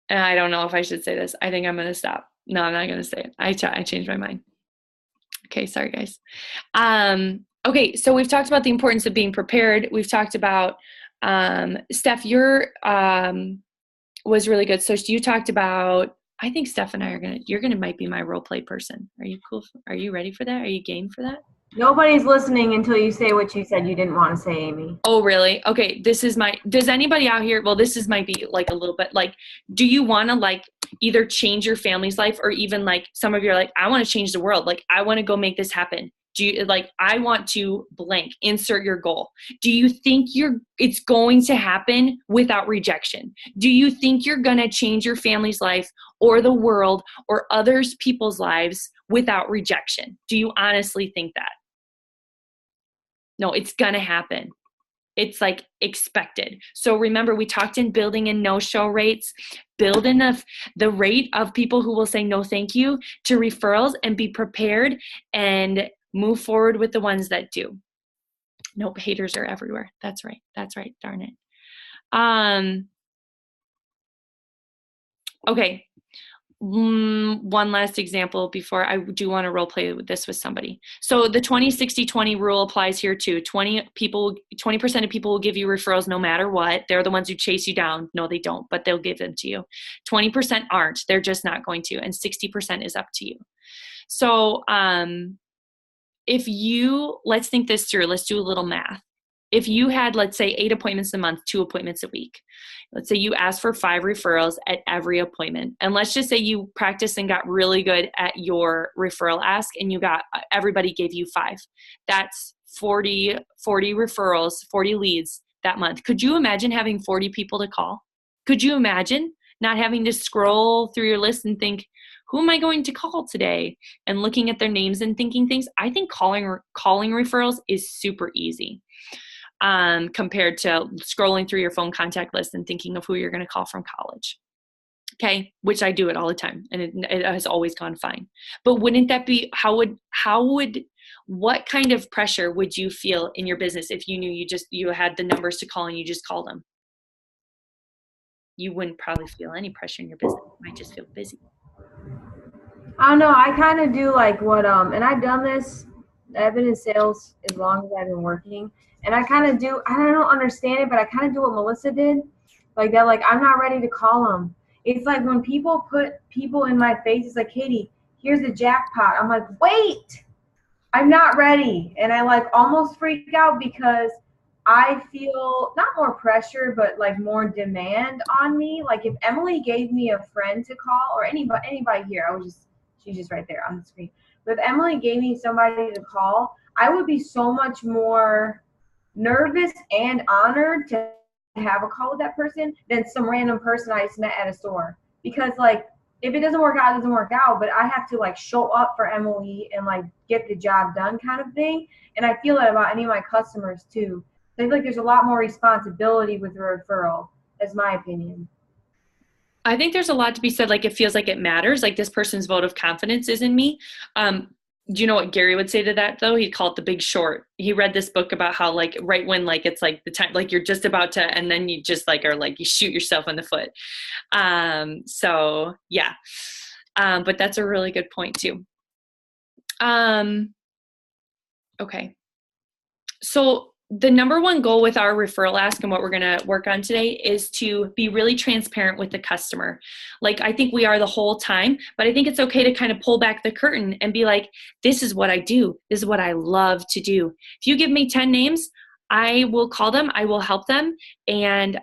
I don't know if I should say this. I think I'm going to stop. No, I'm not going to say it. I changed my mind. Okay, sorry guys. Okay, so we've talked about the importance of being prepared. We've talked about, Steph, your was really good. So you talked about, I think Steph and I you're gonna might be my role play person. Are you cool? Are you ready for that? Are you game for that? Nobody's listening until you say what you said you didn't want to say, Amy. Oh, really? Okay, does anybody out here, well, might be like a little bit like, do you want to like either change your family's life, or even like some of you are like, I want to change the world. Like, I want to go make this happen. Do you like, I want to blank, insert your goal. Do you think it's going to happen without rejection? Do you think you're going to change your family's life or the world or others people's lives without rejection? Do you honestly think that? No, it's going to happen. It's like expected. So remember, we talked in building in no-show rates. Build enough the rate of people who will say no thank you to referrals, and be prepared and move forward with the ones that do. Nope, haters are everywhere. That's right. That's right. Darn it. Okay. One last example before I do want to role play this with somebody. So the 20-60-20 rule applies here too. 20% of people will give you referrals no matter what. They're the ones who chase you down. No, they don't, but they'll give them to you. 20% aren't. They're just not going to. And 60% is up to you. So let's think this through. Let's do a little math. If you had, let's say, 8 appointments a month, 2 appointments a week, let's say you asked for 5 referrals at every appointment. And let's just say you practiced and got really good at your referral ask, and everybody gave you 5. That's 40 referrals, 40 leads that month. Could you imagine having 40 people to call? Could you imagine not having to scroll through your list and think, who am I going to call today? And looking at their names and thinking things? I think calling referrals is super easy. Compared to scrolling through your phone contact list and thinking of who you're going to call from college. Okay, which I do it all the time, and it has always gone fine. But wouldn't that be, what kind of pressure would you feel in your business if you knew you had the numbers to call and you just called them? You wouldn't probably feel any pressure in your business. You might just feel busy. I don't know. I kind of do like what, and I've done this. I've been in sales as long as I've been working. And I kind of do, I don't understand it, but I kind of do what Melissa did. Like that, like, I'm not ready to call them. It's like when people put people in my face, it's like, Katie, here's the jackpot. I'm like, wait, I'm not ready. And I like almost freak out because I feel not more pressure, but like more demand on me. Like if Emily gave me a friend to call, or anybody here, she's just right there on the screen. But if Emily gave me somebody to call, I would be so much more nervous and honored to have a call with that person than some random person I just met at a store. Because like, if it doesn't work out, it doesn't work out, but I have to like show up for Emily and like get the job done kind of thing. And I feel that about any of my customers too. I feel like there's a lot more responsibility with a referral, is my opinion. I think there's a lot to be said. Like, it feels like it matters. Like, this person's vote of confidence is in me. Do you know what Gary would say to that though? He'd call it The Big Short. He read this book about how like right when like it's like the time, like you're just about to, and then you just like are like you shoot yourself in the foot. So yeah, but that's a really good point too. Okay, so the number one goal with our referral ask and what we're going to work on today is to be really transparent with the customer. Like, I think we are the whole time, but I think it's okay to kind of pull back the curtain and be like, this is what I do. This is what I love to do. If you give me 10 names, I will call them, I will help them. And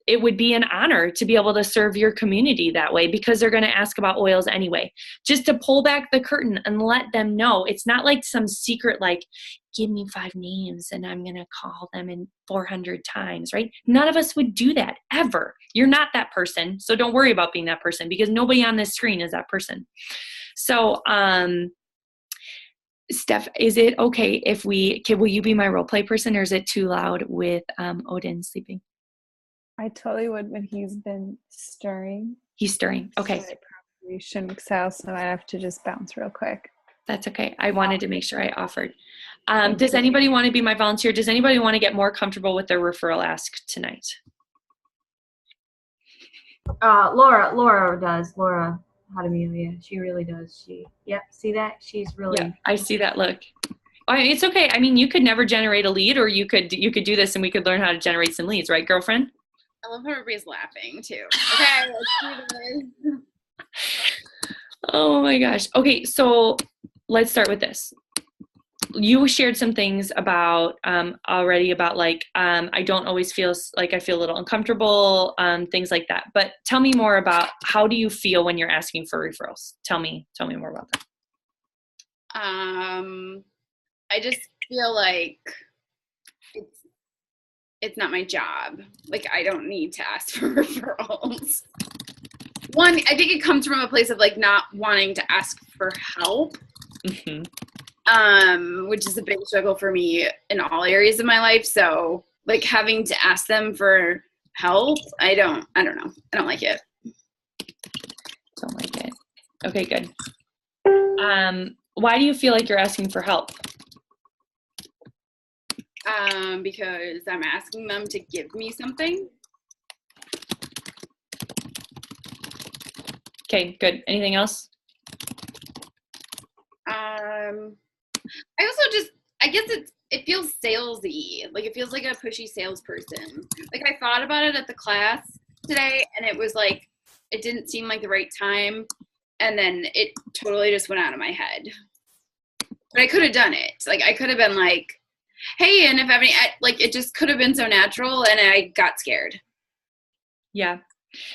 it would be an honor to be able to serve your community that way, because they're going to ask about oils anyway. Just to pull back the curtain and let them know. It's not like some secret, like, give me 5 names and I'm going to call them in 400 times, right? None of us would do that ever. You're not that person. So don't worry about being that person, because nobody on this screen is that person. So, Steph, is it okay if will you be my role play person, or is it too loud with Odin sleeping? I totally would, but he's been stirring. He's stirring. Okay. So I probably shouldn't excel, so I have to just bounce real quick. That's okay. I wanted to make sure I offered. Does anybody want to be my volunteer? Does anybody want to get more comfortable with their referral ask tonight? Laura does. Laura Hadamelia. She really does. Yep. See that? She's really. Yeah, I see that look. It's okay. I mean, you could never generate a lead, or you could do this and we could learn how to generate some leads, right, girlfriend? I love how everybody's laughing too. Okay, let's do this. Oh my gosh. Okay, so let's start with this. You shared some things about already about like I don't always feel like I feel a little uncomfortable, things like that. But tell me more about, how do you feel when you're asking for referrals? Tell me more about that. I just feel like it's not my job. Like, I don't need to ask for referrals. One, I think it comes from a place of like not wanting to ask for help, which is a big struggle for me in all areas of my life. So like having to ask them for help, I don't know. I don't like it. Don't like it. Okay, good. Why do you feel like you're asking for help? Because I'm asking them to give me something. Okay, good. Anything else? I also I guess it feels salesy. Like, it feels like a pushy salesperson. Like, I thought about it at the class today, and it was like, it didn't seem like the right time, and then it totally just went out of my head. But I could have done it. Like, I could have been like, hey, and if any, like, it just could have been so natural, and I got scared. Yeah.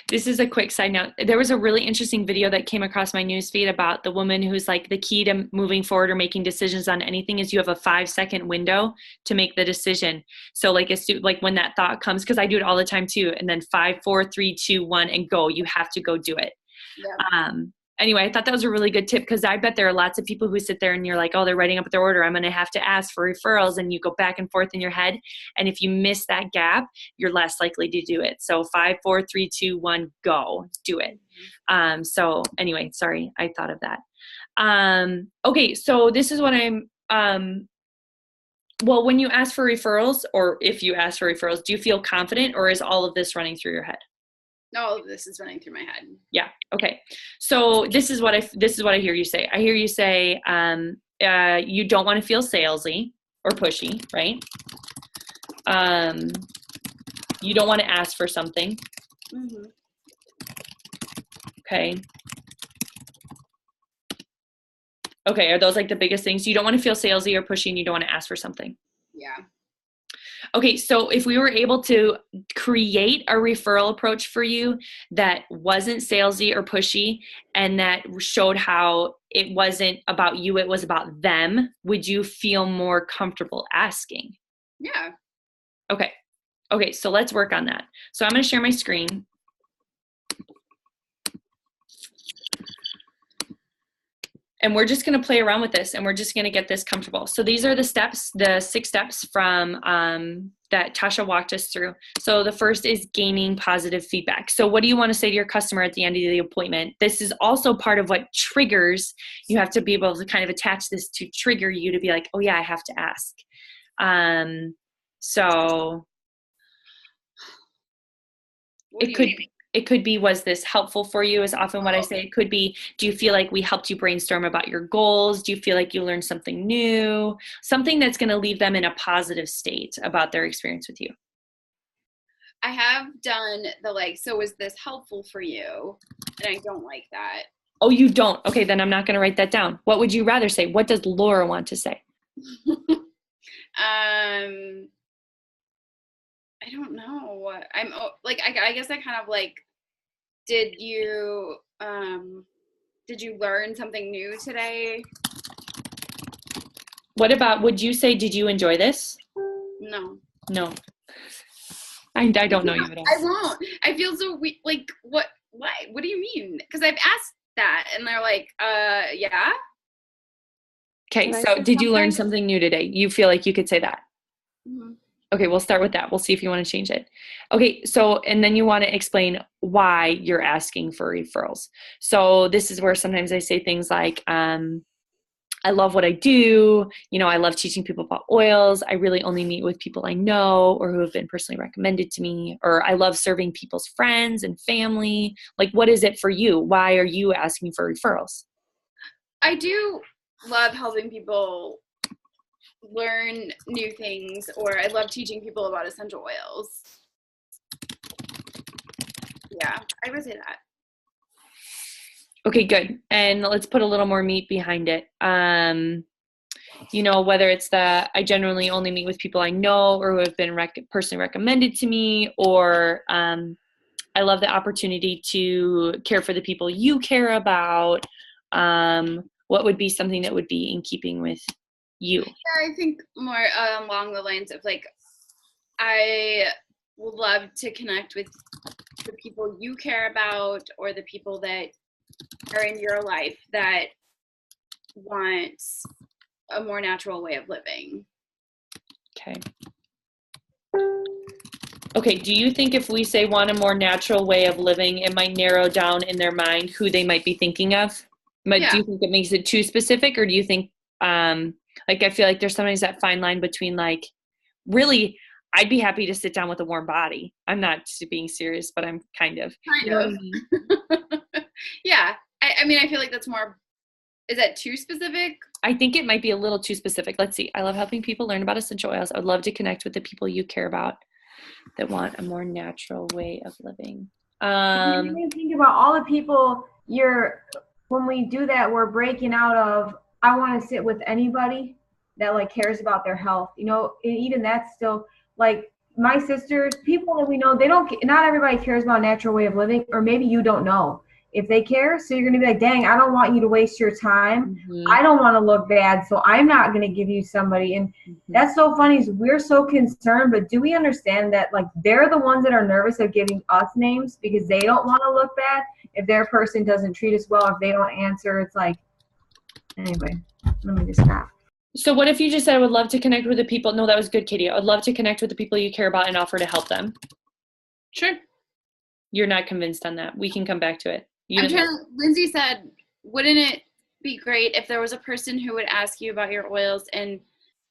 This is a quick side note. There was a really interesting video that came across my newsfeed about the woman who's like, the key to moving forward or making decisions on anything is you have a 5-second window to make the decision. So like, when that thought comes, because I do it all the time too, and then 5, 4, 3, 2, 1, and go. You have to go do it. Yeah. Anyway, I thought that was a really good tip, because I bet there are lots of people who sit there and you're like, oh, they're writing up their order, I'm going to have to ask for referrals, and you go back and forth in your head. And if you miss that gap, you're less likely to do it. So 5, 4, 3, 2, 1, go. Do it. So anyway, sorry, I thought of that. Okay, so this is what well, when you ask for referrals, or if you ask for referrals, do you feel confident, or is all of this running through your head? No, this is running through my head. Yeah. Okay. So this is what I hear you say. I hear you say you don't want to feel salesy or pushy, right? You don't want to ask for something. Mm-hmm. Okay. Okay. Are those like the biggest things? You don't want to feel salesy or pushy, and you don't want to ask for something. Yeah. Okay, so if we were able to create a referral approach for you that wasn't salesy or pushy, and that showed how it wasn't about you, it was about them, would you feel more comfortable asking? Yeah. Okay, so let's work on that. So I'm going to share my screen. And we're just going to play around with this, and we're just going to get this comfortable. So these are the steps, the 6 steps from that Tasha walked us through. So the first is gaining positive feedback. So what do you want to say to your customer at the end of the appointment? This is also part of what triggers. You have to be able to kind of attach this to trigger you to be like, oh yeah, I have to ask. So What it could be. it could be, was this helpful for you, is often what I say. It could be, do you feel like we helped you brainstorm about your goals? Do you feel like you learned something new? Something that's going to leave them in a positive state about their experience with you. I have done the like, so was this helpful for you? And I don't like that. Oh, you don't? Okay, then I'm not going to write that down. What would you rather say? What does Laura want to say? I don't know. I'm like, I guess I kind of like, did you learn something new today? What about, would you say, did you enjoy this? No. No. I don't know you at all. I won't. I feel so like, what do you mean? Because I've asked that and they're like, yeah. Okay, so did you learn something new today? You feel like you could say that? Mm-hmm. Okay, we'll start with that. We'll see if you want to change it. Okay, so, and then you want to explain why you're asking for referrals. So this is where sometimes I say things like, I love what I do. You know, I love teaching people about oils. I really only meet with people I know or who have been personally recommended to me. Or I love serving people's friends and family. Like, what is it for you? Why are you asking for referrals? I do love helping people learn new things, or I love teaching people about essential oils. Yeah, I would say that. Okay, good. And let's put a little more meat behind it. You know, whether it's the, I generally only meet with people I know or who have been personally recommended to me, or I love the opportunity to care for the people you care about. What would be something that would be in keeping with you? Yeah, I think more along the lines of like, I would love to connect with the people you care about or the people that are in your life that want a more natural way of living. Okay. Okay, do you think if we say want a more natural way of living, it might narrow down in their mind who they might be thinking of? But Yeah. do you think it makes it too specific, or do you think, like, I feel like there's sometimes that fine line between like, really, I'd be happy to sit down with a warm body. I'm not being serious, but I'm kind of. Kind of. Yeah. I mean, I feel like that's more, is that too specific? I think it might be a little too specific. Let's see. I love helping people learn about essential oils. I would love to connect with the people you care about that want a more natural way of living. You can think about all the people when we do that, we're breaking out of, I want to sit with anybody that like cares about their health. You know, and even that's still like my sisters, people that we know, not everybody cares about a natural way of living, or maybe you don't know if they care. So you're going to be like, dang, I don't want you to waste your time. Mm-hmm. I don't want to look bad. So I'm not going to give you somebody. And that's so funny is we're so concerned, but do we understand that like they're the ones that are nervous of giving us names because they don't want to look bad if their person doesn't treat us well, if they don't answer. It's like, anyway, let me just stop. So what if you just said, I would love to connect with the people. No, that was good, Katie. I would love to connect with the people you care about and offer to help them. Sure. You're not convinced on that. We can come back to it. Lindsay said, wouldn't it be great if there was a person who would ask you about your oils and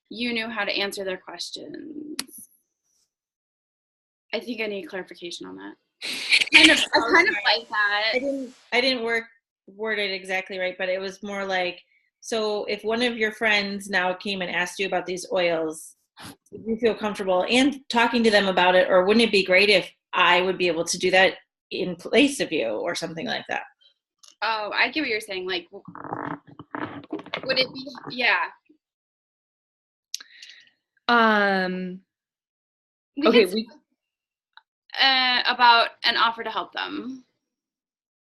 you knew how to answer their questions? I think I need clarification on that. I kind of like that. I didn't word it exactly right, but it was more like, so if one of your friends now came and asked you about these oils, would you feel comfortable and talking to them about it, or wouldn't it be great if I would be able to do that in place of you or something like that? Oh, I get what you're saying. Like, would it be, yeah. Okay. About an offer to help them.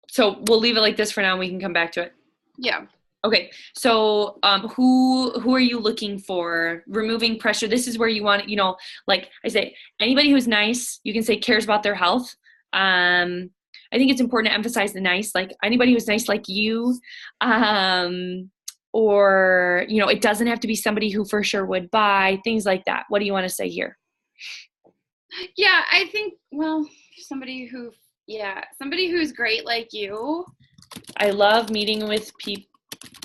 So we'll leave it like this for now and we can come back to it. Yeah. Okay. So who are you looking for? Removing pressure. This is where you want, you know, like I say, anybody who's nice, you can say cares about their health. I think it's important to emphasize the nice, like anybody who's nice like you, or, you know, it doesn't have to be somebody who for sure would buy, things like that. What do you want to say here? Yeah, I think, well, somebody who's great like you. I love meeting with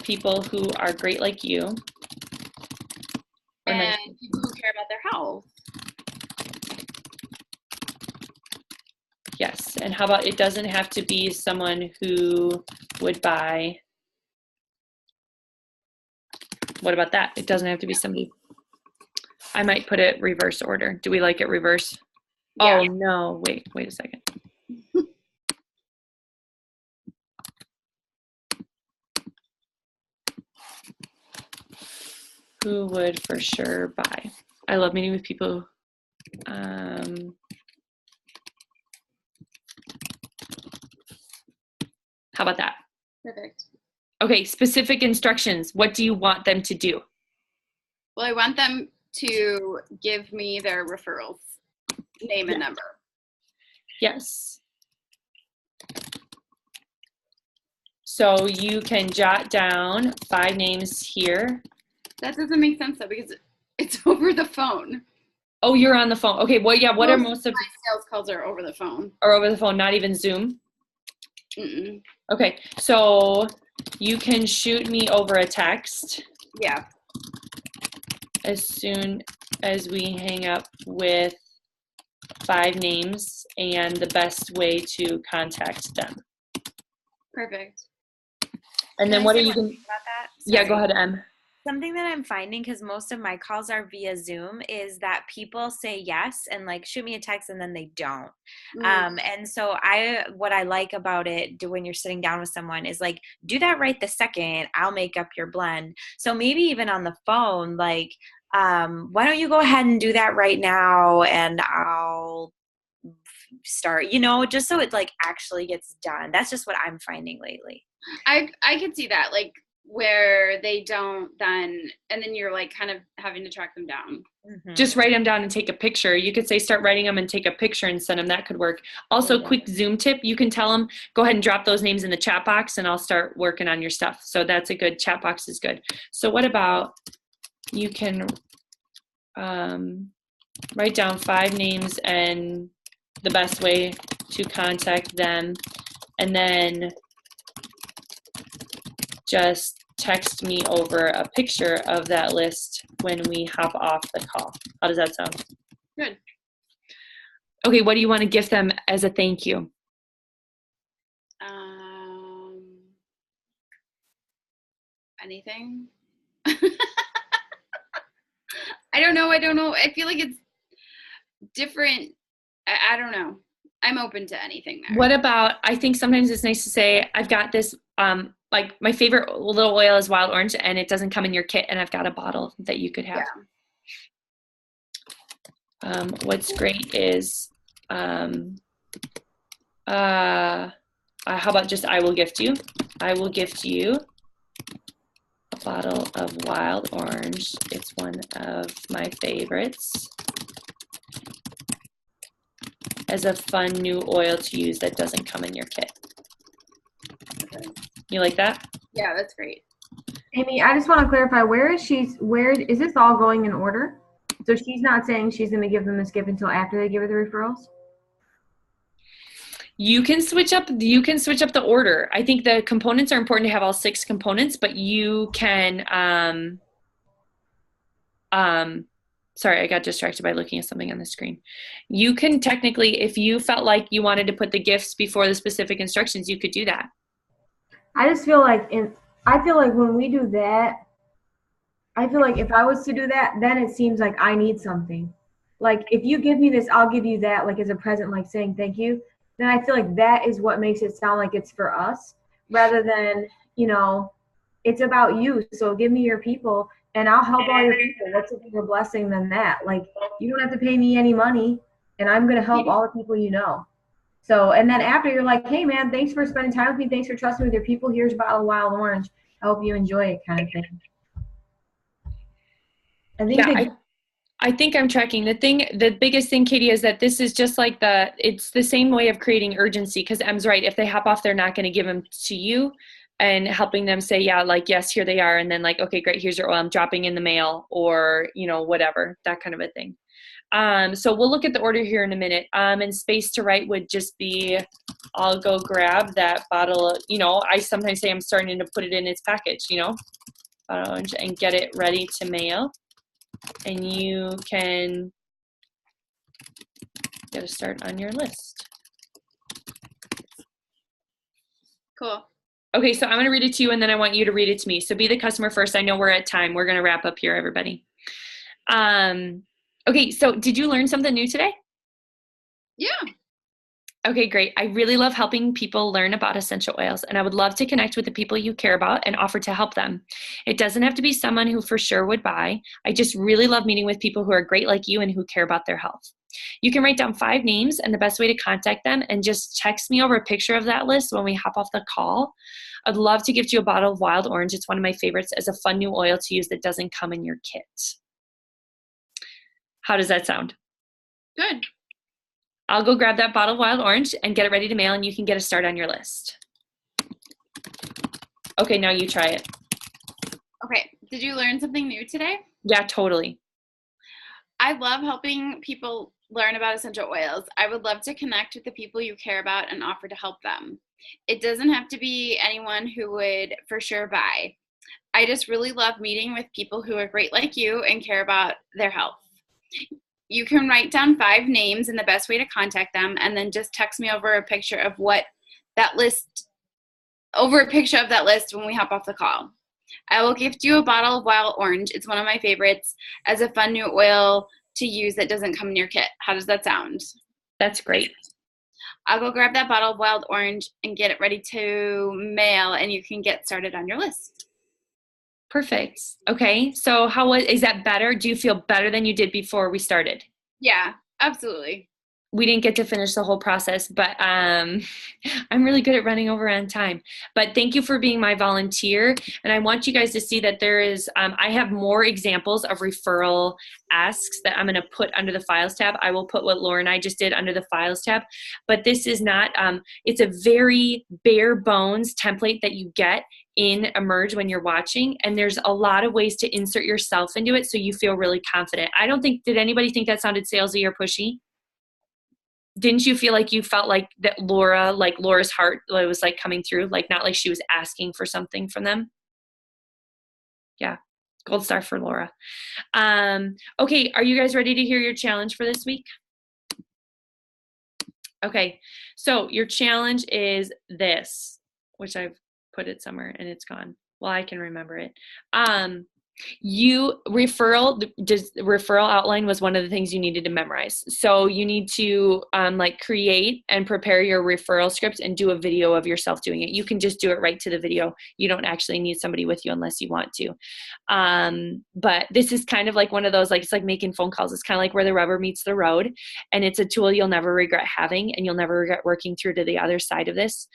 people who are great like you. And people who care about their health. Yes, and how about it doesn't have to be someone who would buy. What about that? It doesn't have to be somebody. I might put it reverse order. Do we like it reverse? Yeah. Oh no, wait a second. Who would for sure buy? I love meeting with people. How about that? Perfect. Okay, specific instructions. What do you want them to do? Well, I want them to give me their referrals, name and number. Yes. So you can jot down 5 names here. That doesn't make sense though, because it's over the phone. Oh, you're on the phone. Okay, well, yeah, what are most of my sales calls are over the phone. Or over the phone, not even Zoom? Mm-mm. Okay, so you can shoot me over a text. Yeah. As soon as we hang up with 5 names and the best way to contact them. Perfect. And then Can I what say are you one going thing about that? Yeah, go Sorry. ahead, Em. Something that I'm finding, because most of my calls are via Zoom, is that people say yes and like shoot me a text and then they don't. And so what I like about it when you're sitting down with someone is like, do that right the second. I'll make up your blend. So maybe even on the phone, like, why don't you go ahead and do that right now and I'll start, just so it like actually gets done. That's just what I'm finding lately. I could see that, like where they don't then, and then you're like kind of having to track them down. Just write them down and take a picture. You could say start writing them and take a picture and send them. That could work. Also, quick Zoom tip, you can tell them, go ahead and drop those names in the chat box and I'll start working on your stuff. So that's a good, chat box is good. So what about, you can write down 5 names and the best way to contact them, and then just text me over a picture of that list when we hop off the call. How does that sound? Good. Okay, what do you want to gift them as a thank you? Anything? I don't know. I feel like it's different. I don't know. I'm open to anything there. What about, I think sometimes it's nice to say, I've got this, like my favorite little oil is wild orange and it doesn't come in your kit and I've got a bottle that you could have. Yeah. What's great is, how about just, I will gift you. I will gift you a bottle of wild orange. It's one of my favorites. As a fun new oil to use that doesn't come in your kit. You like that? Yeah, that's great. Amy, I just want to clarify, where is this all going in order? So she's not saying she's going to give them this gift until after they give her the referrals? You can switch up the order. I think the components are important to have all 6 components, but you can sorry, I got distracted by looking at something on the screen. You can technically, if you felt like you wanted to put the gifts before the specific instructions, you could do that. I just feel like when we do that, I feel like if I was to do that, then it seems like I need something. Like if you give me this, I'll give you that, like as a present, like saying thank you. Then I feel like that is what makes it sound like it's for us, rather than, it's about you. So give me your people and I'll help all your people. What's a bigger blessing than that? Like you don't have to pay me any money and I'm going to help all the people you know. So, and then after you're like, hey man, thanks for spending time with me. Thanks for trusting me with your people. Here's a bottle of wild orange. I hope you enjoy it, kind of thing. I think I'm tracking. The biggest thing, Katie, is that this is just like it's the same way of creating urgency, because Em's right. If they hop off, they're not going to give them to you, and helping them say, yeah, like, yes, here they are. And then like, okay, great. Here's your oil. I'm dropping in the mail, or, whatever, that kind of a thing. So we'll look at the order here in a minute. And space to write would just be, I'll go grab that bottle. I sometimes say I'm starting to put it in its package, and get it ready to mail. And you can get a start on your list. Cool. Okay, so I'm going to read it to you, and then I want you to read it to me. So be the customer first. I know we're at time. We're going to wrap up here, everybody. Okay, so did you learn something new today? Yeah. Okay, great. I really love helping people learn about essential oils, and I would love to connect with the people you care about and offer to help them. It doesn't have to be someone who for sure would buy. I just really love meeting with people who are great like you and who care about their health. You can write down 5 names and the best way to contact them, and just text me over a picture of that list when we hop off the call. I'd love to gift you a bottle of Wild Orange. It's one of my favorites as a fun new oil to use that doesn't come in your kit. How does that sound? Good. I'll go grab that bottle of Wild Orange and get it ready to mail, and you can get a start on your list. Okay, now you try it. Okay. Did you learn something new today? Yeah, totally. I love helping people learn about essential oils. I would love to connect with the people you care about and offer to help them. It doesn't have to be anyone who would for sure buy. I just really love meeting with people who are great like you and care about their health. You can write down 5 names and the best way to contact them, and then just text me over a picture of that list when we hop off the call. I will gift you a bottle of Wild Orange. It's one of my favorites as a fun new oil to use that doesn't come in your kit. How does that sound? That's great. I'll go grab that bottle of Wild Orange and get it ready to mail, and you can get started on your list. Perfect. Okay, so is that better? Do you feel better than you did before we started? Yeah, absolutely. We didn't get to finish the whole process, but I'm really good at running over on time. But thank you for being my volunteer. And I want you guys to see that there is, I have more examples of referral asks that I'm going to put under the files tab. I will put what Laura and I just did under the files tab. But this is not, it's a very bare bones template that you get in Emerge when you're watching. And there's a lot of ways to insert yourself into it so you feel really confident. Did anybody think that sounded salesy or pushy? Didn't you feel like you felt like that Laura's heart was like coming through, like not like she was asking for something from them? Yeah, gold star for Laura. Okay, are you guys ready to hear your challenge for this week? Okay, so your challenge is this, which I've put it somewhere and it's gone. Well, I can remember it. Referral outline was one of the things you needed to memorize. So you need to create and prepare your referral script and do a video of yourself doing it. You can just do it right to the video. You don't actually need somebody with you unless you want to. But this is kind of like one of those, it's like making phone calls. It's kind of like where the rubber meets the road, and it's a tool you'll never regret having, and you'll never regret working through to the other side of this.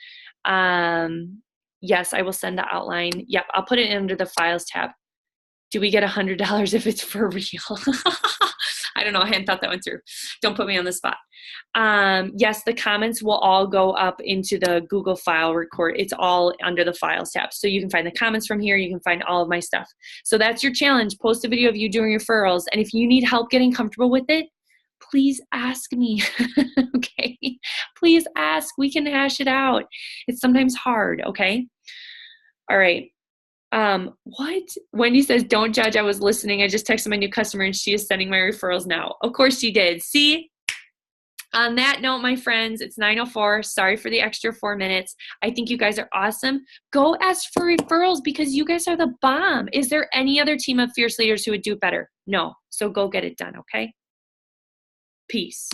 Yes, I will send the outline. Yep, I'll put it under the files tab. Do we get $100 if it's for real? I don't know. I hadn't thought that one through. Don't put me on the spot. Yes, the comments will all go up into the Google file record. It's all under the files tab. So you can find the comments from here. You can find all of my stuff. So that's your challenge. Post a video of you doing referrals. And if you need help getting comfortable with it, please ask me. Okay? Please ask. We can hash it out. It's sometimes hard. Okay? All right. What? Wendy says, don't judge. I was listening. I just texted my new customer and she is sending my referrals now. Of course she did. See? On that note, my friends, it's 9:04. Sorry for the extra 4 minutes. I think you guys are awesome. Go ask for referrals because you guys are the bomb. Is there any other team of fierce leaders who would do it better? No. So go get it done, okay? Peace.